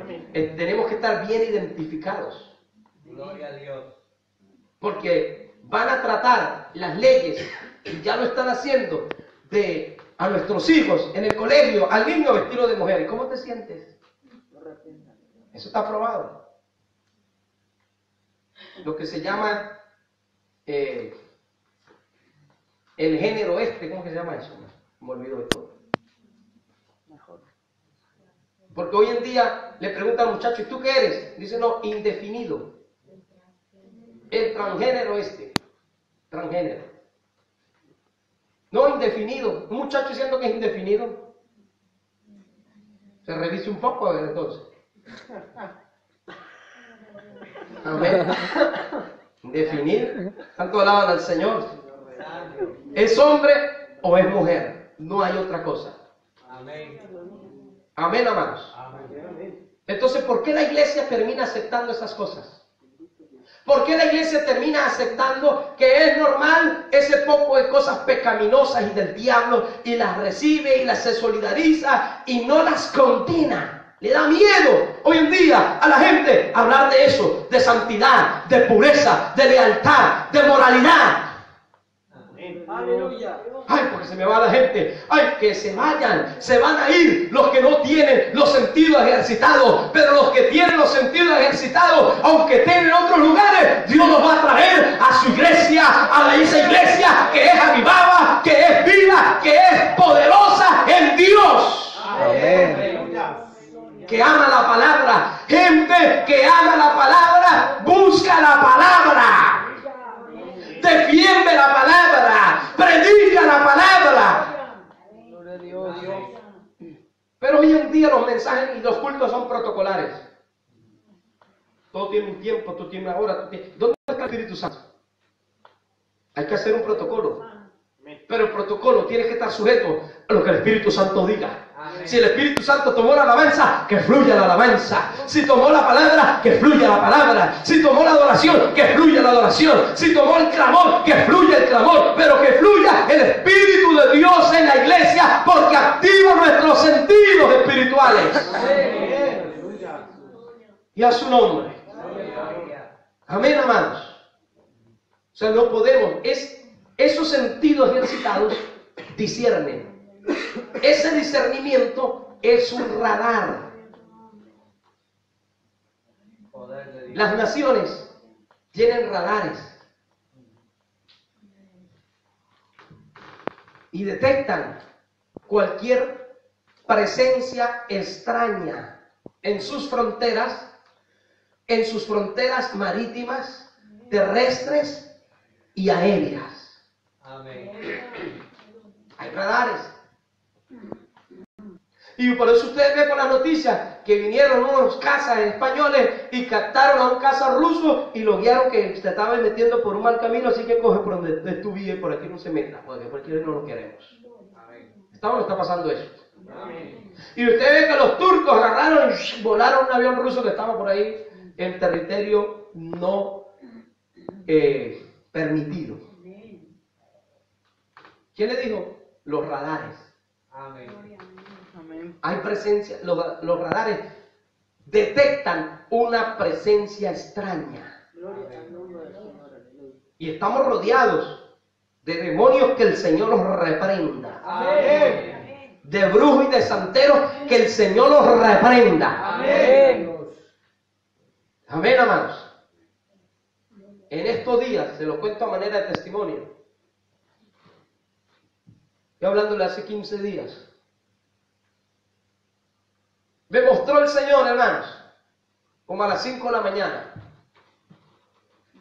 [SPEAKER 4] Amén.
[SPEAKER 3] Tenemos que estar bien identificados.
[SPEAKER 2] Gloria a Dios.
[SPEAKER 3] Porque van a tratar las leyes, y ya lo están haciendo, de a nuestros hijos en el colegio, al niño vestido de mujer. ¿Y cómo te sientes? Eso está aprobado. Lo que se llama el género ¿cómo que se llama eso? Me olvido de todo. Porque hoy en día le preguntan al muchacho, ¿y tú qué eres? Dice, no, indefinido. El transgénero transgénero. No, indefinido. Un muchacho diciendo que es indefinido. Se revise un poco, a ver entonces. Amén. Definir. Tanto alaban al Señor. ¿Es hombre o es mujer? No hay otra cosa.
[SPEAKER 2] Amén.
[SPEAKER 3] Amén, amados.
[SPEAKER 2] Amén.
[SPEAKER 3] Entonces, ¿por qué la iglesia termina aceptando esas cosas? ¿Por qué la iglesia termina aceptando que es normal ese poco de cosas pecaminosas y del diablo y las recibe y las se solidariza y no las condena? Le da miedo hoy en día a la gente hablar de eso, de santidad, de pureza, de lealtad, de moralidad.
[SPEAKER 4] Aleluya.
[SPEAKER 3] Ay, porque se me va la gente. Ay, que se vayan. Se van a ir los que no tienen los sentidos ejercitados. Pero los que tienen los sentidos ejercitados, aunque estén en otros lugares, Dios los va a traer a su iglesia, a esa iglesia que es avivada, que es viva, que es poderosa en Dios.
[SPEAKER 2] Amén.
[SPEAKER 3] Que ama la palabra. Gente que ama la palabra, busca la palabra. Defiende la palabra, predica la palabra.
[SPEAKER 4] Gloria a Dios.
[SPEAKER 3] Pero Pero hoy en día los mensajes y los cultos son protocolares. Todo tiene un tiempo, tú tienes una hora. ¿Dónde está el Espíritu Santo? Hay que hacer un protocolo. Pero el protocolo tiene que estar sujeto a lo que el Espíritu Santo diga. Si el Espíritu Santo tomó la alabanza, que fluya la alabanza. Si tomó la palabra, que fluya la palabra. Si tomó la adoración, que fluya la adoración. Si tomó el clamor, que fluya el clamor. Pero que fluya el Espíritu de Dios en la iglesia, porque activa nuestros sentidos espirituales. Y a su nombre. Amén, amados. O sea, no podemos. Esos sentidos ejercitados disciernen. Ese discernimiento es un radar. Las naciones tienen radares y detectan cualquier presencia extraña en sus fronteras marítimas, terrestres y aéreas.
[SPEAKER 2] Amén.
[SPEAKER 3] Hay radares. Y por eso ustedes ven con las noticias que vinieron unos cazas españoles y captaron a un caza ruso y lo guiaron que se estaba metiendo por un mal camino, así que coge por donde tú vives, por aquí no se meta, porque por aquí no lo queremos. ¿Está o no está pasando eso? Amén. Y ustedes ven que los turcos agarraron y volaron un avión ruso que estaba por ahí en territorio no permitido. ¿Quién le dijo? Los radares.
[SPEAKER 2] Amén.
[SPEAKER 3] Hay presencia, los radares detectan una presencia extraña. Y estamos rodeados de demonios que el Señor los reprenda.
[SPEAKER 2] Amén.
[SPEAKER 3] De brujos y de santeros que el Señor los reprenda.
[SPEAKER 2] Amén.
[SPEAKER 3] Amén, amados. En estos días, se lo cuento a manera de testimonio. Yo hablándole hace 15 días. Me mostró el Señor, hermanos, como a las 5 de la mañana,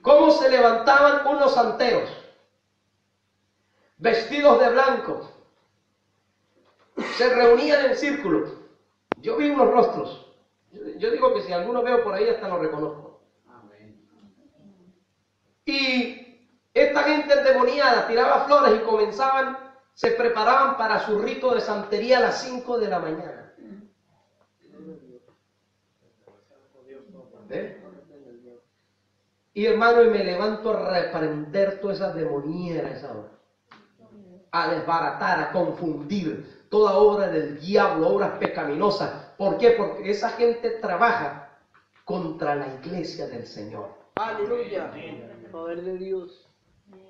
[SPEAKER 3] cómo se levantaban unos santeros, vestidos de blanco, se reunían en círculo. Yo vi unos rostros. Yo digo que si alguno veo por ahí, hasta lo reconozco. Y esta gente endemoniada tiraba flores y se preparaban para su rito de santería a las 5 de la mañana. ¿Eh? Y hermano, y me levanto a reprender todas esas demonieras a esa hora, a desbaratar, a confundir toda obra del diablo, obras pecaminosas. ¿Por qué? Porque esa gente trabaja contra la iglesia del Señor.
[SPEAKER 5] Aleluya. Poder de Dios.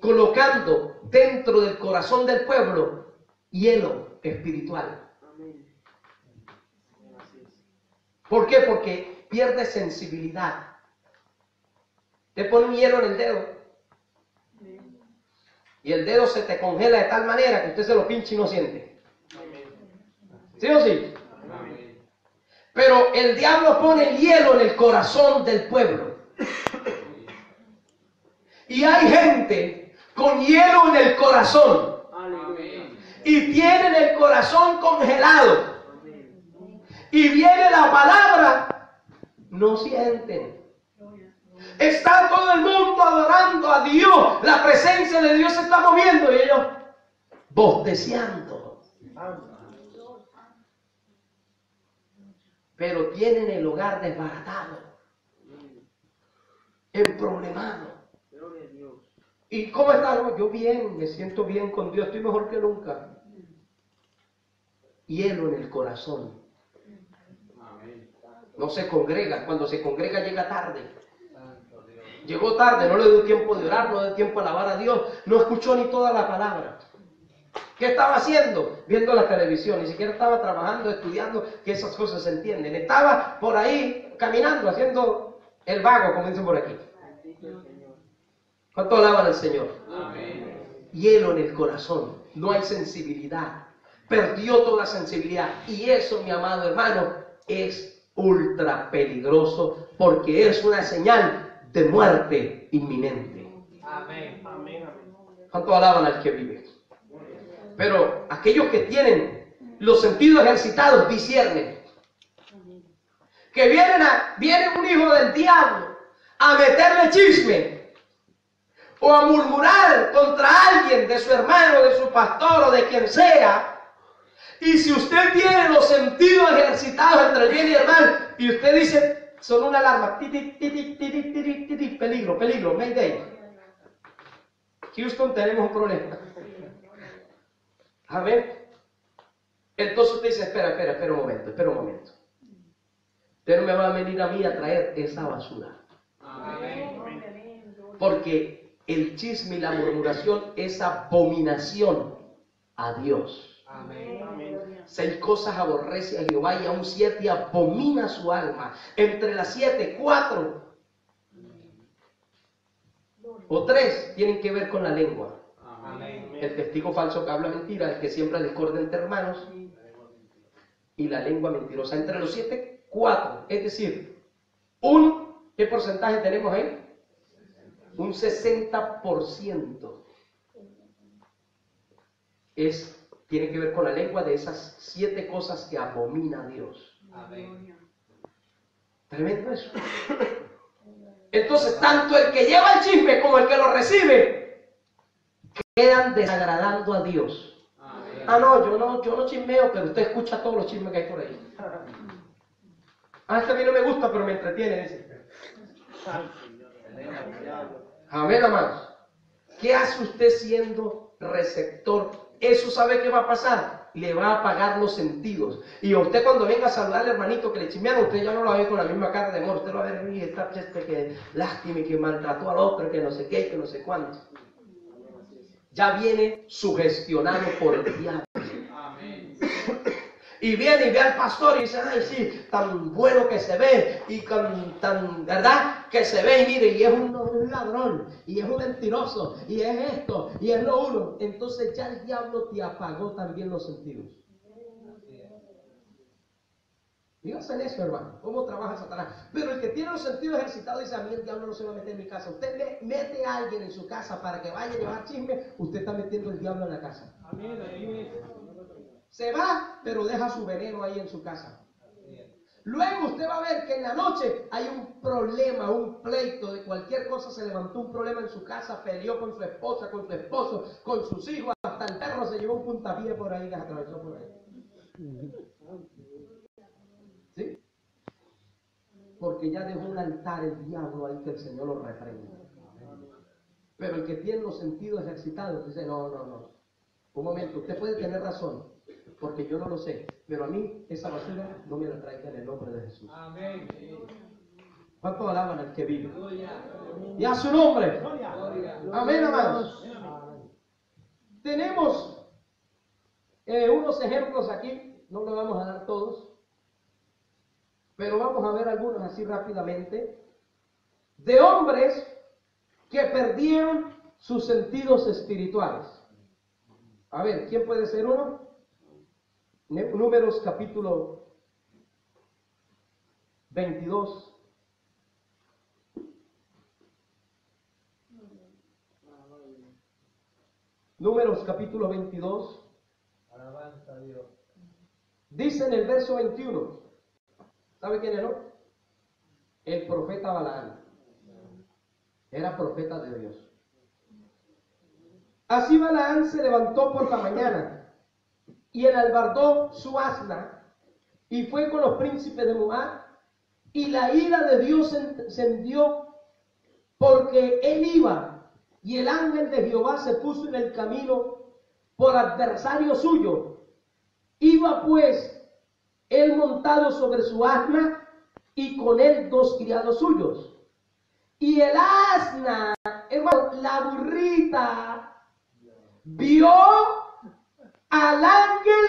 [SPEAKER 3] Colocando dentro del corazón del pueblo hielo espiritual. ¿Por qué? Porque pierde sensibilidad. Te pone un hielo en el dedo. Y el dedo se te congela de tal manera que usted se lo pinche y no siente. ¿Sí o sí? Pero el diablo pone hielo en el corazón del pueblo. Y hay gente con hielo en el corazón. Y tienen el corazón congelado. Y viene la palabra, no sienten. Está todo el mundo adorando a Dios. La presencia de Dios se está moviendo y ellos bosteciando. Pero tienen el hogar desbaratado, emproblemado. ¿Y cómo estás? Yo bien, me siento bien con Dios, estoy mejor que nunca. Hielo en el corazón. No se congrega, cuando se congrega llega tarde. Llegó tarde, no le dio tiempo de orar, no le dio tiempo a alabar a Dios, no escuchó ni toda la palabra. ¿Qué estaba haciendo? Viendo la televisión, ni siquiera estaba trabajando, estudiando, que esas cosas se entienden. Estaba por ahí caminando, haciendo el vago, como dicen por aquí. ¿Cuánto alaban al Señor? Amén. Hielo en el corazón, no hay sensibilidad. Perdió toda sensibilidad. Y eso, mi amado hermano, es ultra peligroso porque es una señal de muerte inminente.
[SPEAKER 2] Amén.
[SPEAKER 3] ¿Cuánto alaban al que vive? Pero aquellos que tienen los sentidos ejercitados disciernen. Que viene un hijo del diablo a meterle chisme o a murmurar contra alguien, de su hermano, de su pastor o de quien sea. Y si usted tiene los sentidos ejercitados entre el bien y el mal, y usted dice, son una alarma, peligro, peligro, mayday. Houston, tenemos un problema. A ver. Entonces usted dice, espera un momento. Usted no me va a venir a mí a traer esa basura. Porque el chisme y la murmuración es abominación a Dios. 6 cosas aborrece a Jehová y aún 7 abomina su alma. Entre las 7, 4 o 3 tienen que ver con la lengua. El testigo falso que habla mentira, el que siembra discordia entre hermanos, y la lengua mentirosa. Entre los 7, 4. Es decir, ¿qué porcentaje tenemos ahí? Un 60%. Tiene que ver con la lengua, de esas 7 cosas que abomina a Dios. Tremendo eso. Entonces, tanto el que lleva el chisme como el que lo recibe quedan desagradando a Dios. No, yo no chismeo, pero usted escucha todos los chismes que hay por ahí. Este a mí no me gusta, pero me entretiene, dice. Amén, amados. ¿Qué hace usted siendo receptor? Eso, ¿sabe qué va a pasar? Le va a apagar los sentidos. Y usted, cuando venga a saludar al hermanito que le chismearon, usted ya no lo va a ver con la misma cara de amor. Usted lo va a ver, y está que lástima y que maltrató al otro, que no sé qué, que no sé cuánto. Ya viene sugestionado por el diablo. Y viene y ve al pastor y dice, ay, sí, tan bueno que se ve, y tan, ¿verdad? Que se ve, y mire, y es un ladrón, y es un mentiroso, y es esto, y es lo uno. Entonces ya el diablo te apagó también los sentidos. Fíjense en eso, hermano, cómo trabaja Satanás. Pero el que tiene los sentidos ejercitados dice, a mí el diablo no se va a meter en mi casa. Usted mete a alguien en su casa para que vaya a llevar chisme, usted está metiendo el diablo en la casa. Se va, pero deja su veneno ahí en su casa. Luego usted va a ver que en la noche hay un problema, un pleito de cualquier cosa, se levantó un problema en su casa, peleó con su esposa, con su esposo, con sus hijos, hasta el perro se llevó un puntapié por ahí que se atravesó por ahí. ¿Sí? Porque ya dejó un altar el diablo ahí que el Señor lo reprenda. Pero el que tiene los sentidos ejercitados dice, no. Un momento, usted puede tener razón, porque yo no lo sé, pero a mí esa basura no me la traiga en el nombre de Jesús. Amén. ¿Cuántos alaban al que vive? Y a su nombre. Amén, amados. Tenemos unos ejemplos aquí, no los vamos a dar todos, pero vamos a ver algunos así rápidamente, de hombres que perdieron sus sentidos espirituales. A ver, ¿quién puede ser uno? Números capítulo 22. Números capítulo 22.
[SPEAKER 2] Alabanza a Dios.
[SPEAKER 3] Dice en el verso 21. ¿Sabe quién era? El profeta Balaam. Era profeta de Dios. Así Balaam se levantó por la mañana y enalbardó su asna y fue con los príncipes de Moab, y la ira de Dios se encendió porque él iba, y el ángel de Jehová se puso en el camino por adversario suyo. Iba pues él montado sobre su asna y con él 2 criados suyos. Y el asna, hermano, la burrita, vio al ángel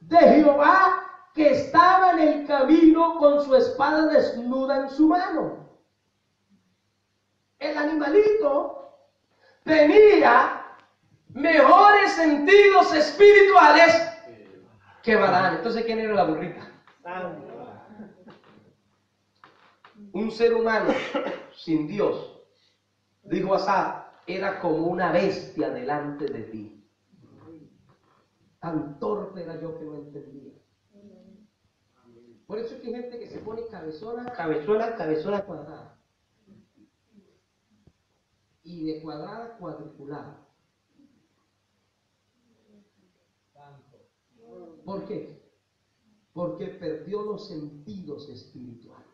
[SPEAKER 3] de Jehová que estaba en el camino con su espada desnuda en su mano. El animalito tenía mejores sentidos espirituales que Balaam. Entonces, ¿quién era la burrita? Un ser humano sin Dios, dijo Asaf, era como una bestia delante de ti.
[SPEAKER 1] Tan torpe era yo que no entendía. Por eso es que hay gente que se pone cabezona cuadrada. Y de cuadrada cuadriculada. ¿Por qué? Porque perdió los sentidos espirituales.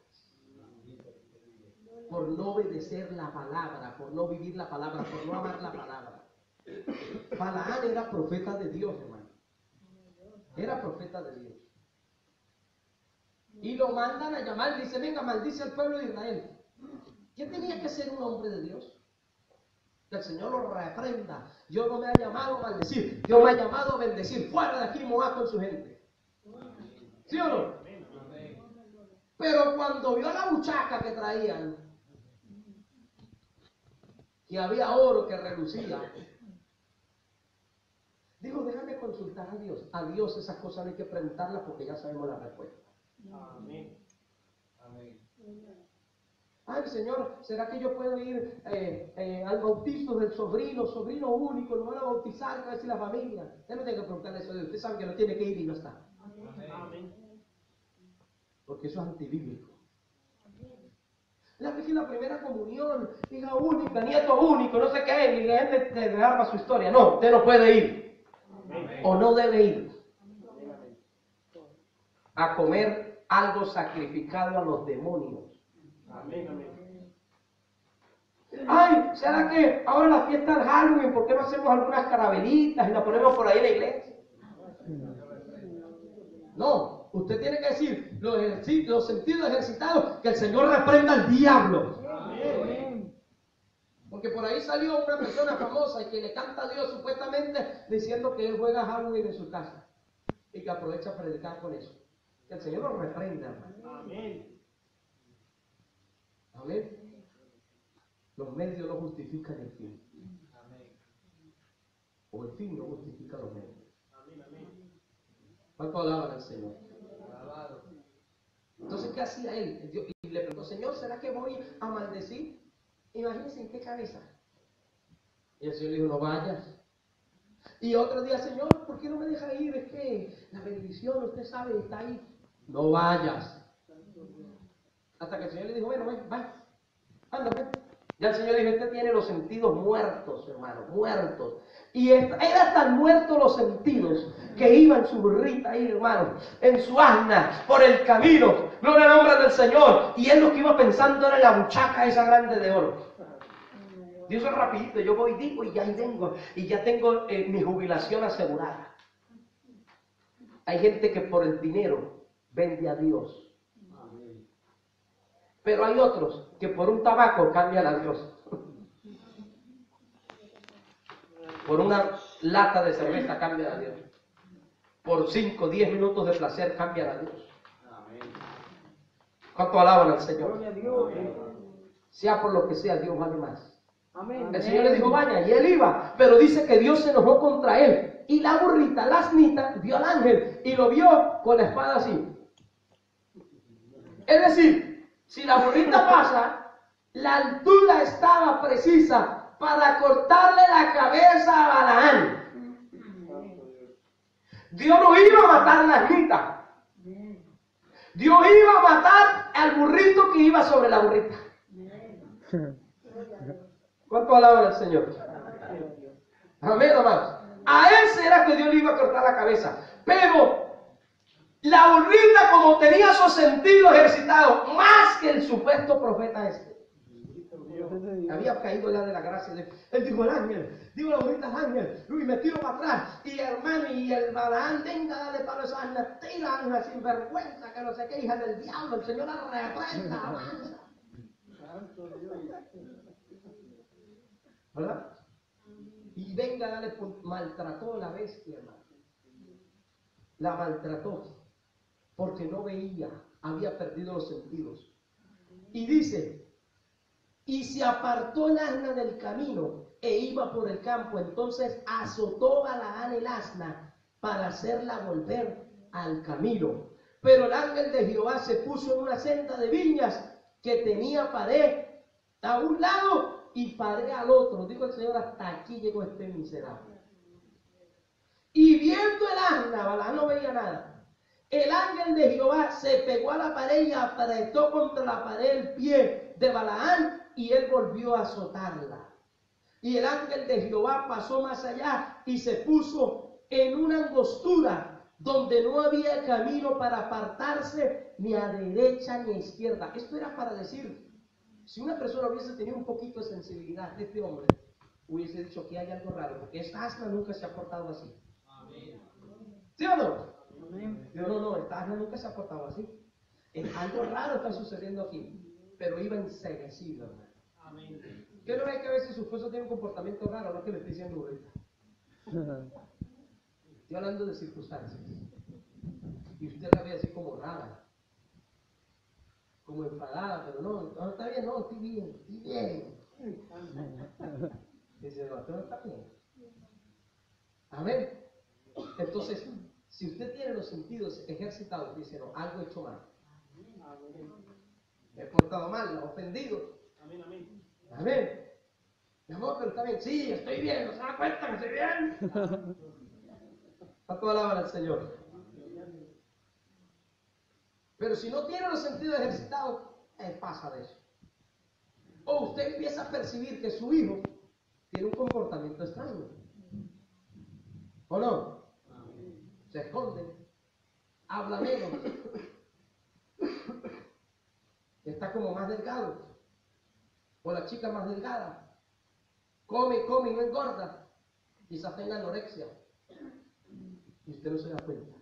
[SPEAKER 1] Por no obedecer la palabra, por no vivir la palabra, por no amar la palabra. Balaán era profeta de Dios, hermano. Era profeta de Dios. Y lo mandan a llamar, dice, venga, maldice al pueblo de Israel. ¿Quién tenía que ser un hombre de Dios? Que el Señor lo reprenda. Dios no me ha llamado a maldecir, Dios me ha llamado a bendecir. Fuera de aquí Moab con su gente. ¿Sí o no? Pero cuando vio la buchaca que traían, que había oro que relucía, dijo, déjame consultar a Dios. A Dios esas cosas no hay que preguntarlas porque ya sabemos la respuesta.
[SPEAKER 2] Amén. Amén.
[SPEAKER 1] Ay, Señor, ¿será que yo puedo ir al bautizo del sobrino único? Lo van a bautizar, va a decir la familia. Usted no tiene que preguntarle eso. Usted sabe que no tiene que ir y no está.
[SPEAKER 2] Amén.
[SPEAKER 1] Porque eso es antibíblico. La primera comunión, hija única, nieto único, no sé qué, y la gente te arma su historia. No, usted no puede ir.
[SPEAKER 2] Amén.
[SPEAKER 1] O no debe ir a comer algo sacrificado a los demonios.
[SPEAKER 2] Amén. Amén.
[SPEAKER 1] Ay, ¿será que ahora la fiesta del Halloween, por qué no hacemos algunas caravelitas y la ponemos por ahí en la iglesia? No, usted tiene que decir los sentidos ejercitados, que el Señor reprenda al diablo.
[SPEAKER 2] Amén.
[SPEAKER 1] Porque por ahí salió una persona famosa y que le canta a Dios supuestamente diciendo que él juega Halloween en su casa y que aprovecha a predicar con eso. Que el Señor lo reprenda, hermano.
[SPEAKER 2] Amén.
[SPEAKER 1] Amén. Los medios no justifican el fin.
[SPEAKER 2] Amén.
[SPEAKER 1] O el fin no justifica los medios.
[SPEAKER 2] Amén. Amén.
[SPEAKER 1] ¿Cuánto alaban al Señor?
[SPEAKER 2] Alabado.
[SPEAKER 1] Entonces, ¿qué hacía él? Y le preguntó, Señor, ¿será que voy a maldecir? Imagínense en qué cabeza. Y el Señor le dijo, no vayas. Y otro día, Señor, ¿por qué no me deja ir? Es que la bendición, usted sabe, está ahí. No vayas. Hasta que el Señor le dijo, bueno, ven, anda, ven. Ya el Señor dijo, este tiene los sentidos muertos, hermano, muertos. Y era tan muertos los sentidos que iba en su burrita ahí, hermano, en su asna, por el camino, gloria al nombre del Señor. Y él lo que iba pensando era en la buchaca esa grande de oro. Dios es rapidito, yo voy, digo, y ya ahí vengo, y ya tengo mi jubilación asegurada. Hay gente que por el dinero vende a Dios. Pero hay otros que por un tabaco cambian a Dios. Por una lata de cerveza cambian a Dios. Por 5, 10 minutos de placer cambian a Dios. ¿Cuánto alaban al Señor? Sea por lo que sea, Dios vale más. El Señor le dijo, vaya, y él iba. Pero dice que Dios se enojó contra él. Y la burrita, la asnita, vio al ángel y lo vio con la espada así. Es decir, si la burrita pasa, la altura estaba precisa para cortarle la cabeza a Balaán. Dios no iba a matar a la asnita. Dios iba a matar al burrito que iba sobre la burrita. ¿Cuánto alaban al Señor? Amén, hermanos. A ese era que Dios le iba a cortar la cabeza. Pero la burrita, como tenía sus sentidos ejercitados, más que el supuesto profeta este, había caído ya de la gracia de Dios. Él dijo, el ángel, digo la burrita al ángel, y me tiro para atrás, y hermano, y el Balaán, venga, dale para esa ángel, tira ángel sin vergüenza, que no sé qué, hija del diablo, el Señor la reprenda, avanza. ¿Verdad? Y venga, dale, maltrató a la bestia, hermano. La maltrató. Porque no veía, había perdido los sentidos. Y dice, y se apartó el asna del camino e iba por el campo. Entonces azotó Balaán el asna para hacerla volver al camino. Pero el ángel de Jehová se puso en una senda de viñas que tenía pared a un lado y pared al otro. Dijo el Señor, hasta aquí llegó este miserable. Y viendo el asna, Balaam no veía nada. El ángel de Jehová se pegó a la pared y apretó contra la pared el pie de Balaam y él volvió a azotarla. Y el ángel de Jehová pasó más allá y se puso en una angostura donde no había camino para apartarse ni a derecha ni a izquierda. Esto era para decir, si una persona hubiese tenido un poquito de sensibilidad de este hombre, hubiese dicho que hay algo raro, porque esta asna nunca se ha portado así. ¿Sí o no? No, esta asna nunca se ha portado así. Algo raro está sucediendo aquí, pero iba enseguecido, hermano. ¿Qué no ve que a veces su esposo tiene un comportamiento raro? Lo que le estoy diciendo ahorita. Estoy hablando de circunstancias. Y usted la ve así como rara, como enfadada, pero no está bien, no, estoy bien. Dice, no, todo está bien. Amén. Entonces, si usted tiene los sentidos ejercitados, dice, no, algo he hecho mal. Me he portado mal, me he ofendido. Amén. Mi amor, pero está bien. Sí, estoy bien. ¿No se da cuenta que estoy bien? A toda alabanza al Señor. Pero si no tiene los sentidos ejercitados, pasa de eso. O usted empieza a percibir que su hijo tiene un comportamiento extraño. ¿O no? Se esconde. Habla menos. Está como más delgado. O la chica más delgada. Come y no engorda. Quizás tenga anorexia. Y usted no se da cuenta.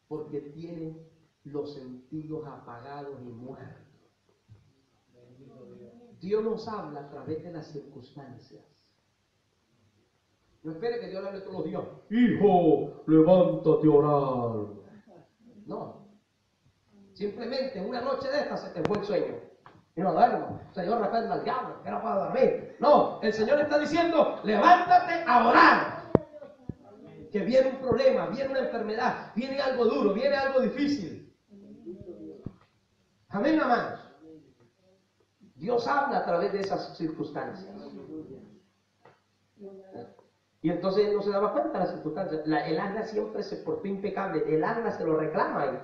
[SPEAKER 1] Porque tiene los sentidos apagados y muertos. Dios nos habla a través de las circunstancias. No espere que Dios le hable todos los días. Hijo, levántate a orar. No. Simplemente una noche de esta se te fue el sueño. Y no duermo. Señor, repente al diablo, que no puedo dormir. No, el Señor está diciendo, levántate a orar. Que viene un problema, viene una enfermedad, viene algo duro, viene algo difícil. Amén, hermanos. Dios habla a través de esas circunstancias. Y entonces él no se daba cuenta de las circunstancias. El asna siempre se portó impecable. El asna se lo reclama ahí.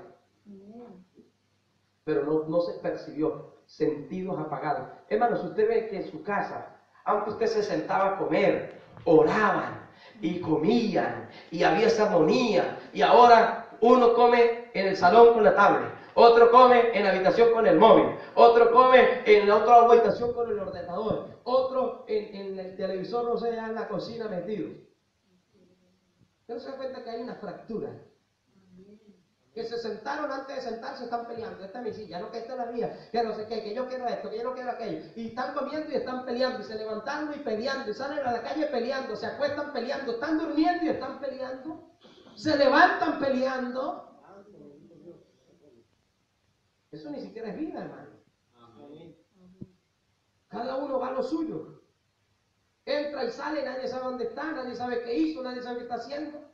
[SPEAKER 1] Pero no se percibió. Sentidos apagados. Hermanos, usted ve que en su casa, aunque usted se sentaba a comer, oraban y comían y había esa armonía. Y ahora uno come en el salón con la tablet, otro come en la habitación con el móvil, otro come en la otra habitación con el ordenador, otro en el televisor, no sé, ya en la cocina metido. ¿Usted no se da cuenta que hay una fractura? Que se sentaron antes de sentarse, están peleando. Esta es mi silla, no, que esta es la mía, que no sé qué, que yo quiero esto, que yo no quiero aquello. Y están comiendo y están peleando, y se levantaron y peleando, y salen a la calle peleando, se acuestan peleando, están durmiendo y están peleando, se levantan peleando. Eso ni siquiera es vida, hermano. Cada uno va a lo suyo. Entra y sale, nadie sabe dónde está, nadie sabe qué hizo, nadie sabe qué está haciendo.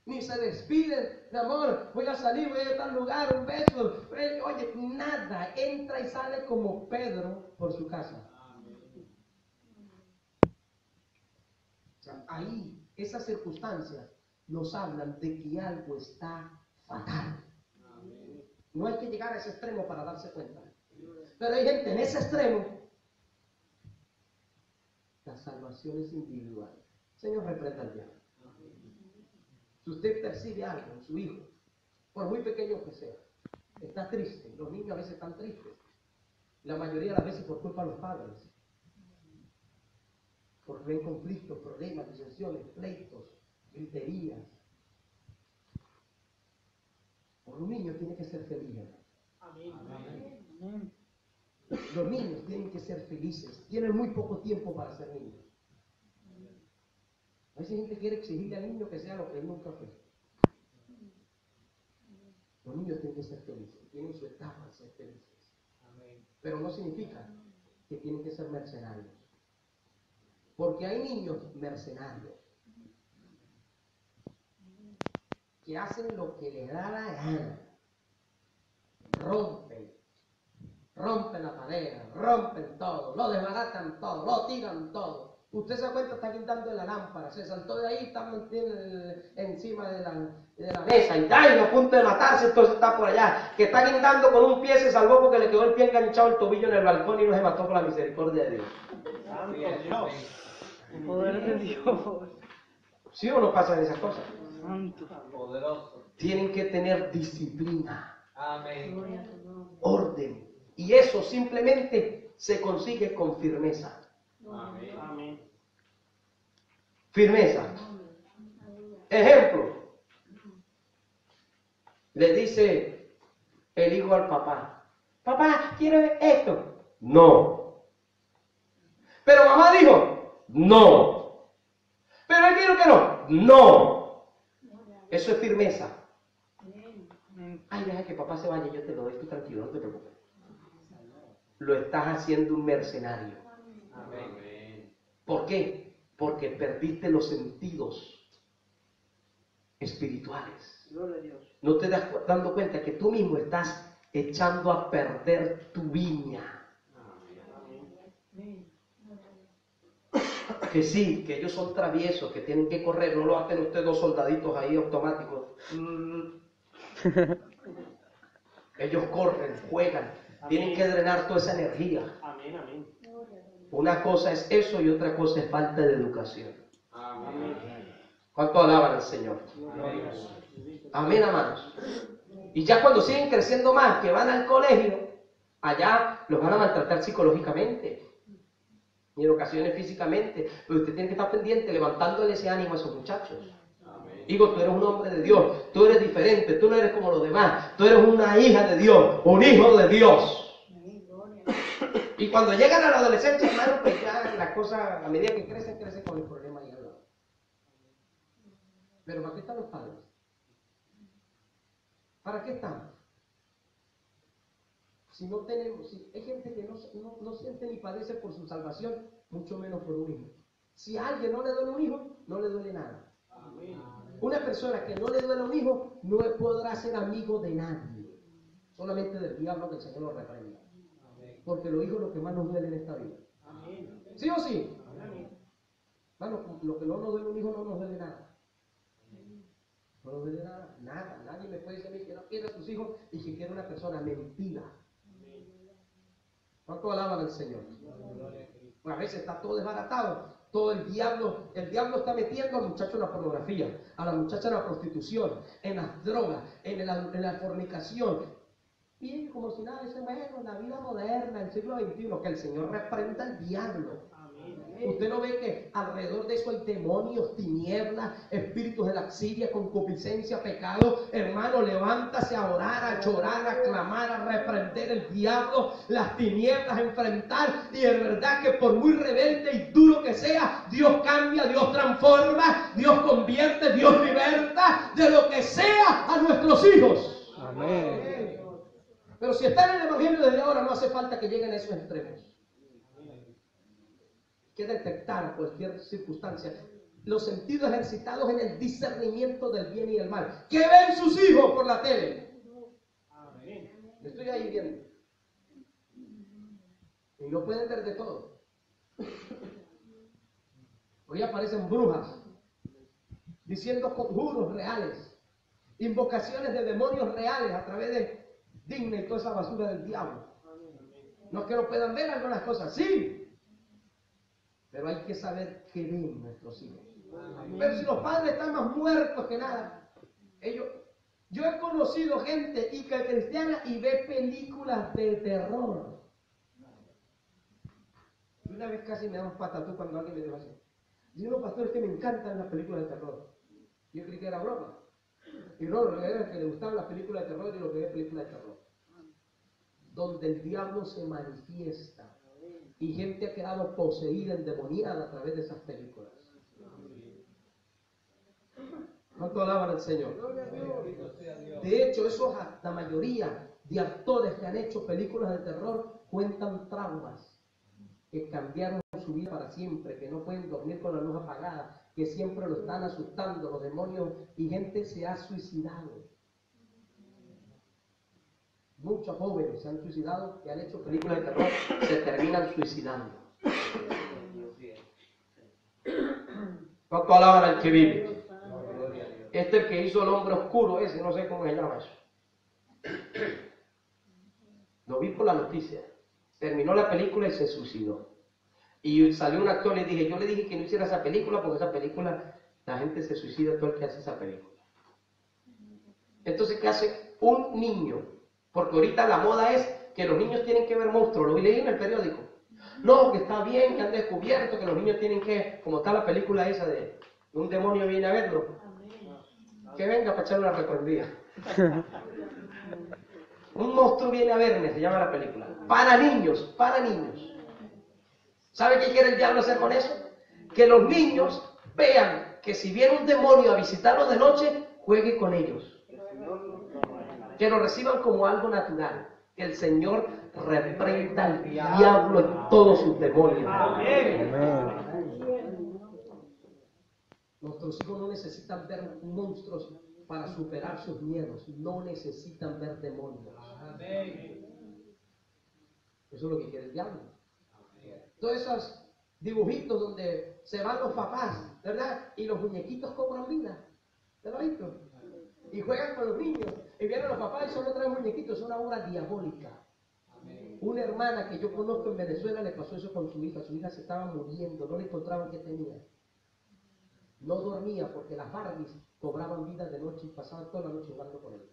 [SPEAKER 1] Ni se despiden, mi amor, voy a salir, voy a ir a tal lugar, un beso. Oye, nada, entra y sale como Pedro por su casa. O sea, ahí, esas circunstancias nos hablan de que algo está fatal. No hay que llegar a ese extremo para darse cuenta. Pero hay gente en ese extremo. La salvación es individual. Señor, reprenda al diablo. Si usted percibe algo en su hijo, por muy pequeño que sea, está triste. Los niños a veces están tristes. La mayoría de las veces por culpa de los padres. Porque ven conflictos, problemas, disensiones, pleitos, griterías. Por un niño tiene que ser feliz. Amén. Los niños tienen que ser felices. Tienen muy poco tiempo para ser niños. A veces gente quiere exigirle al niño que sea lo que él nunca fue. Los niños tienen que ser felices. Tienen su etapa de ser felices. Pero no significa que tienen que ser mercenarios. Porque hay niños mercenarios que hacen lo que les da la gana. Rompen la madera, rompen todo, lo desbaratan todo, lo tiran todo. Usted se da cuenta, está guindando de la lámpara, se saltó de ahí, está encima de la mesa y ya, y a punto de matarse, entonces está por allá, que está guindando con un pie, se salvó porque le quedó el pie enganchado el tobillo en el balcón y no se mató por la misericordia de Dios.
[SPEAKER 4] Santo Dios.
[SPEAKER 5] Poder de Dios.
[SPEAKER 1] ¿Sí o no pasan esas cosas?
[SPEAKER 5] Santo.
[SPEAKER 2] Poderoso.
[SPEAKER 1] Tienen que tener disciplina,
[SPEAKER 2] Amén.
[SPEAKER 1] orden, y eso simplemente se consigue con firmeza.
[SPEAKER 2] Amén.
[SPEAKER 4] Amén.
[SPEAKER 1] Firmeza. Ejemplo. Le dice el hijo al papá: papá, quiero esto. No. Pero mamá dijo: no. Pero él quiero que no. No. Eso es firmeza. Ay, deja que papá se vaya, yo te lo doy, tú tranquilo, no te preocupes. Lo estás haciendo un mercenario.
[SPEAKER 2] Amén.
[SPEAKER 1] ¿Por qué? Porque perdiste los sentidos espirituales.
[SPEAKER 5] Gloria a Dios.
[SPEAKER 1] No te das dando cuenta que tú mismo estás echando a perder tu viña. Que sí, que ellos son traviesos, que tienen que correr, no lo hacen ustedes dos soldaditos ahí automáticos. Ellos corren, juegan, tienen que drenar toda esa energía.
[SPEAKER 4] Amén, amén.
[SPEAKER 1] Una cosa es eso y otra cosa es falta de educación.
[SPEAKER 2] Amén.
[SPEAKER 1] ¿Cuánto alaban al Señor? Amén, amados. Y ya cuando siguen creciendo más, que van al colegio, allá los van a maltratar psicológicamente y en ocasiones físicamente. Pero usted tiene que estar pendiente, levantándole ese ánimo a esos muchachos. Digo, tú eres un hombre de Dios, tú eres diferente, tú no eres como los demás, tú eres una hija de Dios, un hijo de Dios. Y cuando llegan a la adolescencia, hermano, pues ya la cosa, a medida que crecen con el problema ahí al lado. Pero ¿para qué están los padres? ¿Para qué están? Si no tenemos, si hay gente que no siente ni padece por su salvación, mucho menos por un hijo. Si a alguien no le duele un hijo, no le duele nada. Una persona que no le duele un hijo no podrá ser amigo de nadie, solamente del diablo, que el Señor lo reprenda. Porque los hijos es lo que más nos duele en esta vida. ¿Sí o sí? Bueno, lo que no nos duele un hijo no nos duele nada. No nos duele nada, nada. Nadie me puede decir a mí que no quiere a sus hijos y que quiere una persona mentira. ¿Cuánto alaban al Señor? Pues a veces está todo desbaratado. Todo el diablo está metiendo al muchacho en la pornografía, a la muchacha en la prostitución, en las drogas, en la fornicación. Y como si nada, dice, bueno, la vida moderna, el siglo XXI, que el Señor reprenda al diablo. Usted no ve que alrededor de eso hay demonios, tinieblas, espíritus de laxidia, concupiscencia, pecado. Hermano, levántase a orar, a llorar, a clamar, a reprender el diablo, las tinieblas, a enfrentar. Y es verdad que por muy rebelde y duro que sea, Dios cambia, Dios transforma, Dios convierte, Dios liberta de lo que sea a nuestros hijos.
[SPEAKER 5] Amén.
[SPEAKER 1] Pero si están en el Evangelio desde ahora, no hace falta que lleguen a esos extremos. Hay que detectar cualquier circunstancia. Los sentidos ejercitados en el discernimiento del bien y del mal. ¿Qué ven sus hijos por la tele? Estoy ahí viendo. Y no pueden ver de todo. Hoy aparecen brujas diciendo conjuros reales, invocaciones de demonios reales a través de Disney y toda esa basura del diablo. No es que no puedan ver algunas cosas, sí. Pero hay que saber qué ven nuestros hijos. Pero si los padres están más muertos que nada, yo he conocido gente y que es cristiana y ve películas de terror. Y una vez casi me da un patatú cuando alguien me dijo así. Dice, no, pastor, es que me encantan las películas de terror. Yo creí que era broma. Y no, lo que era es que le gustaban las películas de terror y lo que ve películas de terror. Donde el diablo se manifiesta. Y gente ha quedado poseída, endemoniada a través de esas películas. ¿Cuánto alaban al Señor? De hecho, la mayoría de actores que han hecho películas de terror cuentan traumas que cambiaron su vida para siempre, que no pueden dormir con la luz apagada, que siempre lo están asustando los demonios, y gente se ha suicidado. Muchos jóvenes se han suicidado, que han hecho películas de terror, se terminan suicidando.
[SPEAKER 3] ¿Cuánto alaban al que vive? Este es el que hizo el hombre oscuro ese, no sé cómo se llama eso. Lo vi por la noticia. Terminó la película y se suicidó. Y salió un actor y le dije, yo le dije que no hiciera esa película porque esa película, la gente se suicida todo el que hace esa película. Entonces, ¿qué hace un niño? Porque ahorita la moda es que los niños tienen que ver monstruos. Lo leí en el periódico. No, que está bien, que han descubierto que los niños tienen que, como está la película esa de un demonio viene a verlo, que venga para echarle una reprendida. Un monstruo viene a verme, se llama la película. Para niños, para niños. ¿Sabe qué quiere el diablo hacer con eso? Que los niños vean que si viene un demonio a visitarlos de noche, juegue con ellos. Que lo reciban como algo natural. Que el Señor reprenda al diablo y todos sus demonios. Nuestros hijos no necesitan ver monstruos para superar sus miedos. No necesitan ver demonios. Eso es lo que quiere el diablo. Todos esos dibujitos donde se van los papás, ¿verdad? Y los muñequitos cobran vida. ¿Te lo has visto? Y juegan con los niños. Y vienen los papás y solo traen muñequitos. Es una obra diabólica. Una hermana que yo conozco en Venezuela le pasó eso con su hija. Su hija se estaba muriendo. No le encontraban qué tenía. No dormía porque las Barbies cobraban vida de noche y pasaban toda la noche jugando con ella.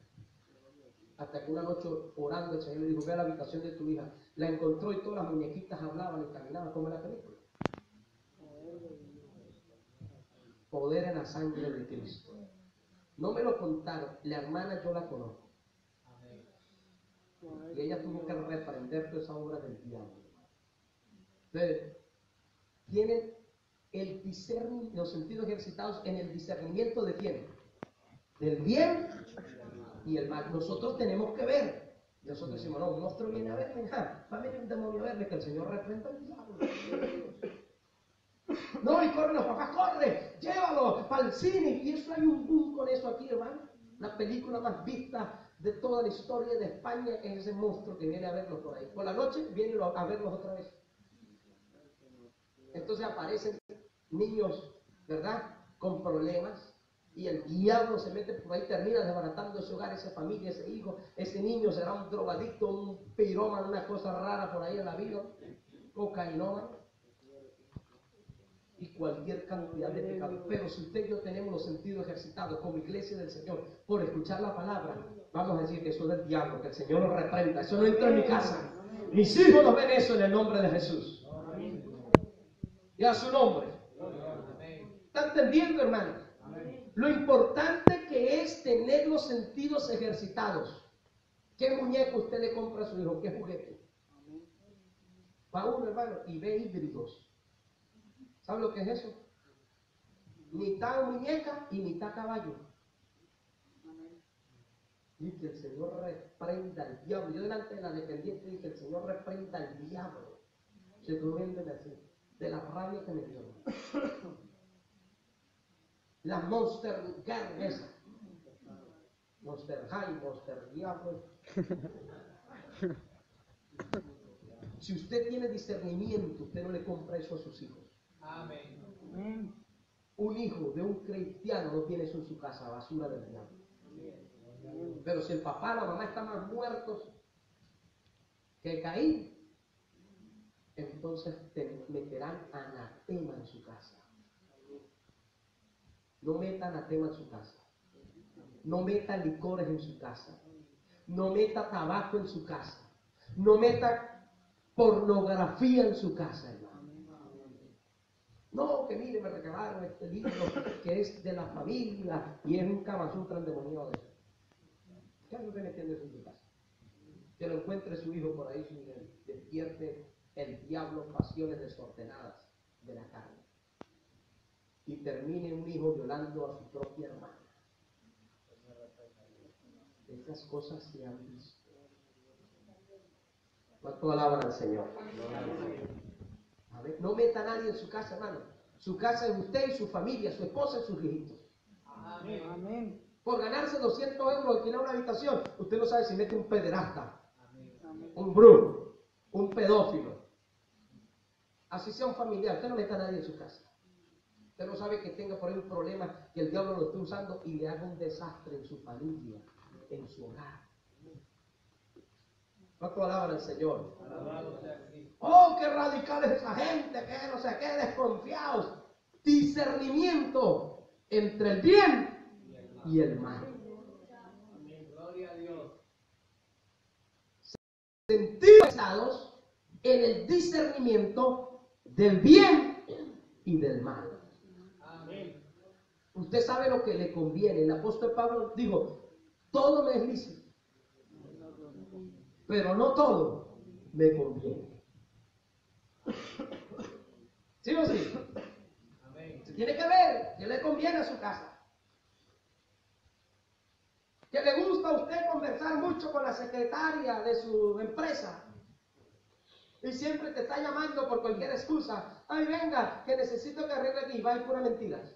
[SPEAKER 3] Hasta que una noche orando el Señor le dijo, ve a la habitación de tu hija. La encontró y todas las muñequitas hablaban y caminaban como en la película. Poder en la sangre de Cristo. No me lo contaron, la hermana yo la conozco. Y ella tuvo que reprender toda esa obra del diablo. Entonces, tienen el discernimiento, los sentidos ejercitados en el discernimiento de quién? Del bien y el mal. Nosotros tenemos que ver. Nosotros decimos, no, un monstruo viene a verme, va a venir un demonio a verme, que el Señor reprenda al diablo. No, y corren los papás, corre, llévalo para el cine. Y eso hay un boom con eso aquí, hermano. La película más vista de toda la historia de España es ese monstruo que viene a verlos por ahí. Por la noche viene a verlos otra vez. Entonces aparecen niños, ¿verdad? Con problemas. Y el diablo se mete por ahí, termina desbaratando ese hogar, esa familia, ese hijo. Ese niño será un drogadicto, un pirómano, una cosa rara por ahí en la vida. Cocainómano. Y cualquier cantidad de pecados. Pero si usted y yo tenemos los sentidos ejercitados como iglesia del Señor por escuchar la palabra, vamos a decir que eso es del diablo, que el Señor lo reprenda. Eso no entra en mi casa. Mis hijos no ven eso en el nombre de Jesús. Y a su nombre. ¿Está entendiendo, hermano? Lo importante que es tener los sentidos ejercitados. ¿Qué muñeco usted le compra a su hijo? ¿Qué juguete? Va uno, hermano, y ve híbridos. ¿Sabe lo que es eso? Mitad muñeca y mitad caballo. Y que el Señor reprenda al diablo. Yo delante de la dependiente dije, el Señor reprenda al diablo. Se quedó viéndome así, de la rabia que me dio. La Monster Girl esa. Monster High, Monster Diablo. Si usted tiene discernimiento, usted no le compra eso a sus hijos. Amén. Un hijo de un cristiano no tiene eso en su casa, basura del diablo. Pero si el papá, la mamá están más muertos que Caín, entonces te meterán anatema en su casa. No meta anatema en su casa. No meta licores en su casa. No meta tabaco en su casa. No meta pornografía en su casa, hermano. No, que mire, me regalaron este libro que es de la familia y es un Kama Sutra endemoniado de eso. ¿Qué hace usted metiendo eso en su casa? Que lo encuentre su hijo por ahí, despierte el diablo pasiones desordenadas de la carne. Y termine un hijo violando a su propia hermana. Estas cosas se han visto. ¿Cuánto alaban al Señor? A ver, no meta a nadie en su casa, hermano. Su casa es usted y su familia, su esposa y sus hijitos.
[SPEAKER 5] Amén. Amén.
[SPEAKER 3] Por ganarse 200 euros alquilar una habitación, usted no sabe si mete un pederasta, un brujo, un pedófilo. Así sea un familiar, usted no meta a nadie en su casa.
[SPEAKER 1] Usted no sabe que tenga por ahí un problema, que el diablo lo esté usando y le haga un desastre en su familia, en su hogar. ¿Cuánto alaban al Señor? Oh, qué radical es esa gente, que no sé qué, desconfiados. Discernimiento entre el bien y el mal.
[SPEAKER 4] Gloria a Dios.
[SPEAKER 1] Sentidos en el discernimiento del bien y del mal.
[SPEAKER 4] Amén.
[SPEAKER 1] Usted sabe lo que le conviene. El apóstol Pablo dijo, todo me es lícito, pero no todo me conviene. ¿Sí o sí?
[SPEAKER 4] Amén.
[SPEAKER 1] Se tiene que ver qué le conviene a su casa. Que le gusta a usted conversar mucho con la secretaria de su empresa y siempre te está llamando por cualquier excusa. Ay, venga, que necesito que arregle aquí. Va y pura mentiras.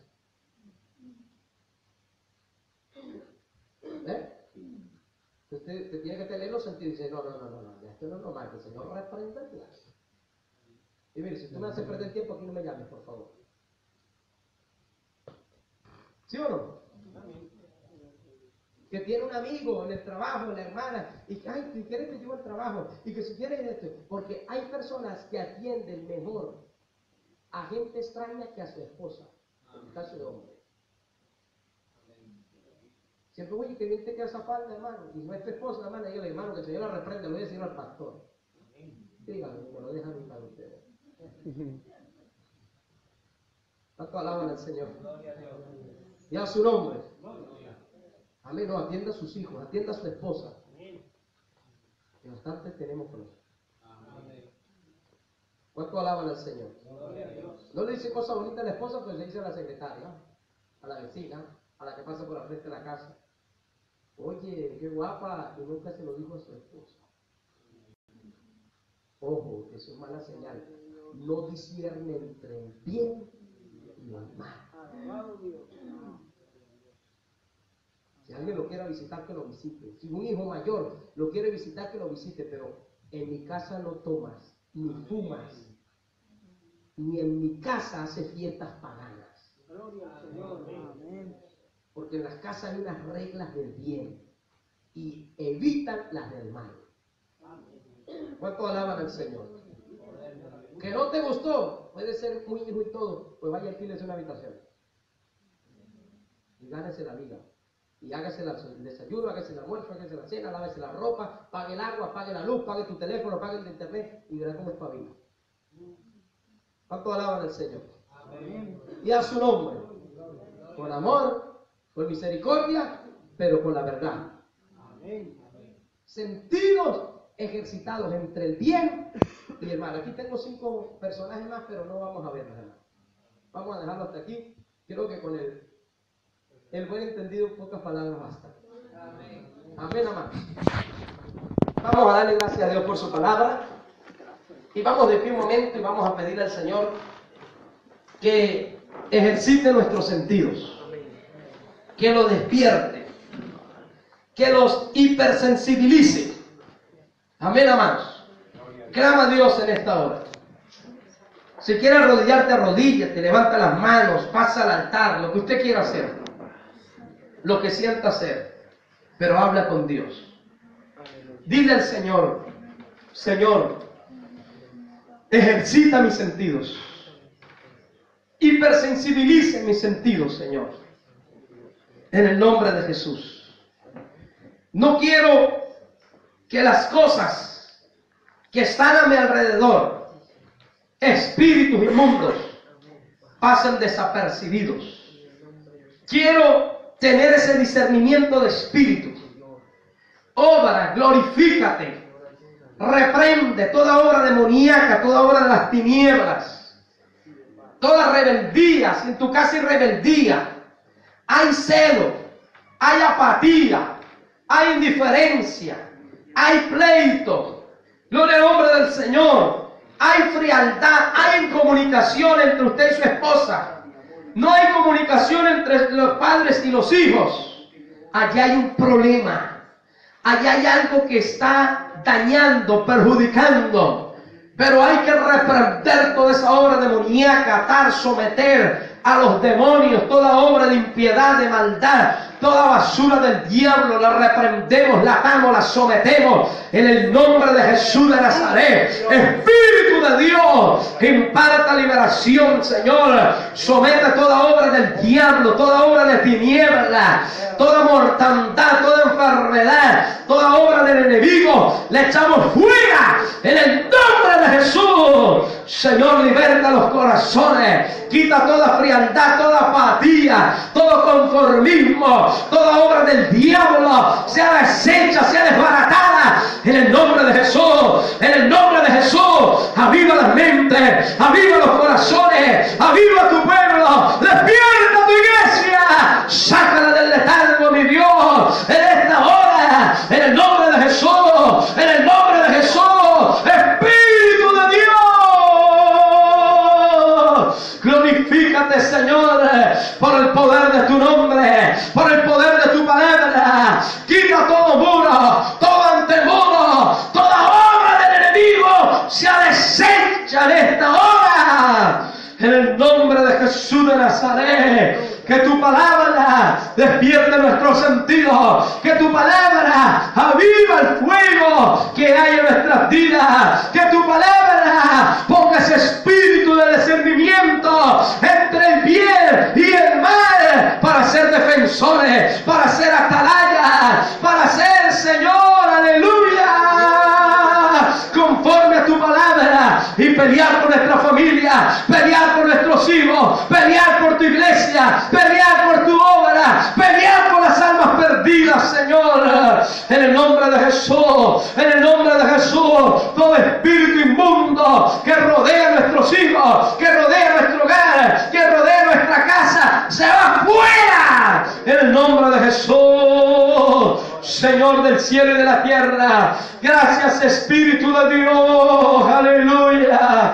[SPEAKER 1] Usted tiene que tener los sentidos y dice, no, esto no es normal, que el Señor reprenda el plan. Y mire, si tú me haces perder tiempo, aquí no me llames, por favor. ¿Sí o no? Que tiene un amigo en el trabajo, la hermana, y que, ay, si quieres te llevo al trabajo, y que si quieres esto, porque hay personas que atienden mejor a gente extraña que a su esposa, en el caso de hombre. Siempre, oye, que bien te queda esa falda, hermano, y no es tu esposa, hermana, dígale, hermano, que el Señor la reprenda, lo voy a decir al pastor. Dígale, me lo dejan para ustedes. ¿Cuánto alaban al Señor? Y a su nombre. Amén, no, atienda a sus hijos, atienda a su esposa. Que bastante tenemos con eso. ¿Cuánto alaban al Señor? No le dice cosas bonitas a la esposa, pero le dice a la secretaria, a la vecina, a la que pasa por la frente de la casa. Oye, qué guapa, y nunca se lo dijo a su esposa. Ojo, eso es mala señal. No discierne entre el bien y el mal. Si alguien lo quiere visitar, que lo visite. Si un hijo mayor lo quiere visitar, que lo visite. Pero en mi casa no tomas, ni fumas, ni en mi casa haces fiestas paganas.
[SPEAKER 5] Gloria al Señor. Amén.
[SPEAKER 1] Porque en las casas hay unas reglas del bien y evitan las del mal. ¿Cuánto alaban al Señor? Que no te gustó, puede ser muy hijo y todo, pues vaya, alquílese una habitación y gánese la vida. Y hágase el desayuno, hágase el almuerzo, hágase la cena, lávese la ropa, pague el agua, pague la luz, pague tu teléfono, pague el internet y verá cómo espabila. ¿Cuánto alaban al Señor?
[SPEAKER 5] Amén.
[SPEAKER 1] Y a su nombre, con amor, con misericordia, pero con la verdad.
[SPEAKER 5] Amén.
[SPEAKER 1] Sentidos ejercitados entre el bien y el mal. Aquí tengo 5 personajes más, pero no vamos a verlos, hermano. Vamos a dejarlo hasta aquí. Creo que con el buen entendido, pocas palabras bastan. Amén, amén. Vamos a darle gracias a Dios por su palabra. Y vamos de pie un momento y vamos a pedirle al Señor que ejercite nuestros sentidos, que los despierte, que los hipersensibilice. Amén, amados. Clama a Dios en esta hora. Si quieres arrodillarte, arrodíllate, levanta las manos, pasa al altar, lo que usted quiera hacer, lo que sienta hacer, pero habla con Dios. Dile al Señor, Señor, ejercita mis sentidos, hipersensibilice mis sentidos, Señor, en el nombre de Jesús. No quiero que las cosas que están a mi alrededor, espíritus inmundos, pasen desapercibidos. Quiero tener ese discernimiento de espíritu. Obra, glorifícate, reprende toda obra demoníaca, toda obra de las tinieblas, toda rebeldía. Si en tu casa hay rebeldía, hay celo, hay apatía, hay indiferencia, hay pleito, gloria al nombre del Señor, hay frialdad, hay incomunicación entre usted y su esposa, no hay comunicación entre los padres y los hijos. Allá hay un problema, allá hay algo que está dañando, perjudicando, pero hay que reprender toda esa obra demoníaca, atar, someter,
[SPEAKER 3] a los demonios, toda obra de impiedad, de maldad, toda basura del diablo, la reprendemos, la atamos, la sometemos en el nombre de Jesús de Nazaret. Espíritu de Dios, que imparta liberación, Señor. Somete toda obra del diablo, toda obra de tinieblas, toda mortandad, toda enfermedad, toda obra del enemigo. Le echamos fuera en el nombre de Jesús. Señor, liberta los corazones, quita toda frialdad, toda apatía, todo conformismo, toda obra del diablo sea deshecha, sea desbaratada en el nombre de Jesús. En el nombre de Jesús, aviva las mentes, aviva los corazones, aviva tu pueblo, despierta tu iglesia, sácala del letargo, mi Dios, en esta hora, en el nombre de Jesús, en el nombre de Jesús. Espíritu de Dios, glorifícate, Señor, por el poder de tu nombre, por el poder de tu palabra. Quita todo muro, todo antemuro, toda obra del enemigo sea deshecha en esta hora. En el nombre de Jesús de Nazaret, que tu palabra despierte nuestros sentidos, que tu palabra aviva el fuego que hay en nuestras vidas, que tu palabra ponga ese espíritu de discernimiento entre el bien y el mal, para ser defensores, para ser atalayas, para ser, Señor, aleluya, conforme a tu palabra, y pelear por nuestra familia, pelear por nuestros hijos, pelear por tu iglesia, pelear por tu obra, pelear por las almas perdidas, Señor, en el nombre de Jesús, en el nombre de Jesús. Todo espíritu inmundo que rodea a nuestros hijos, que rodea nuestro hogar, que rodea nuestra casa, se va fuera en el nombre de Jesús. Señor del cielo y de la tierra, gracias, Espíritu de Dios, aleluya.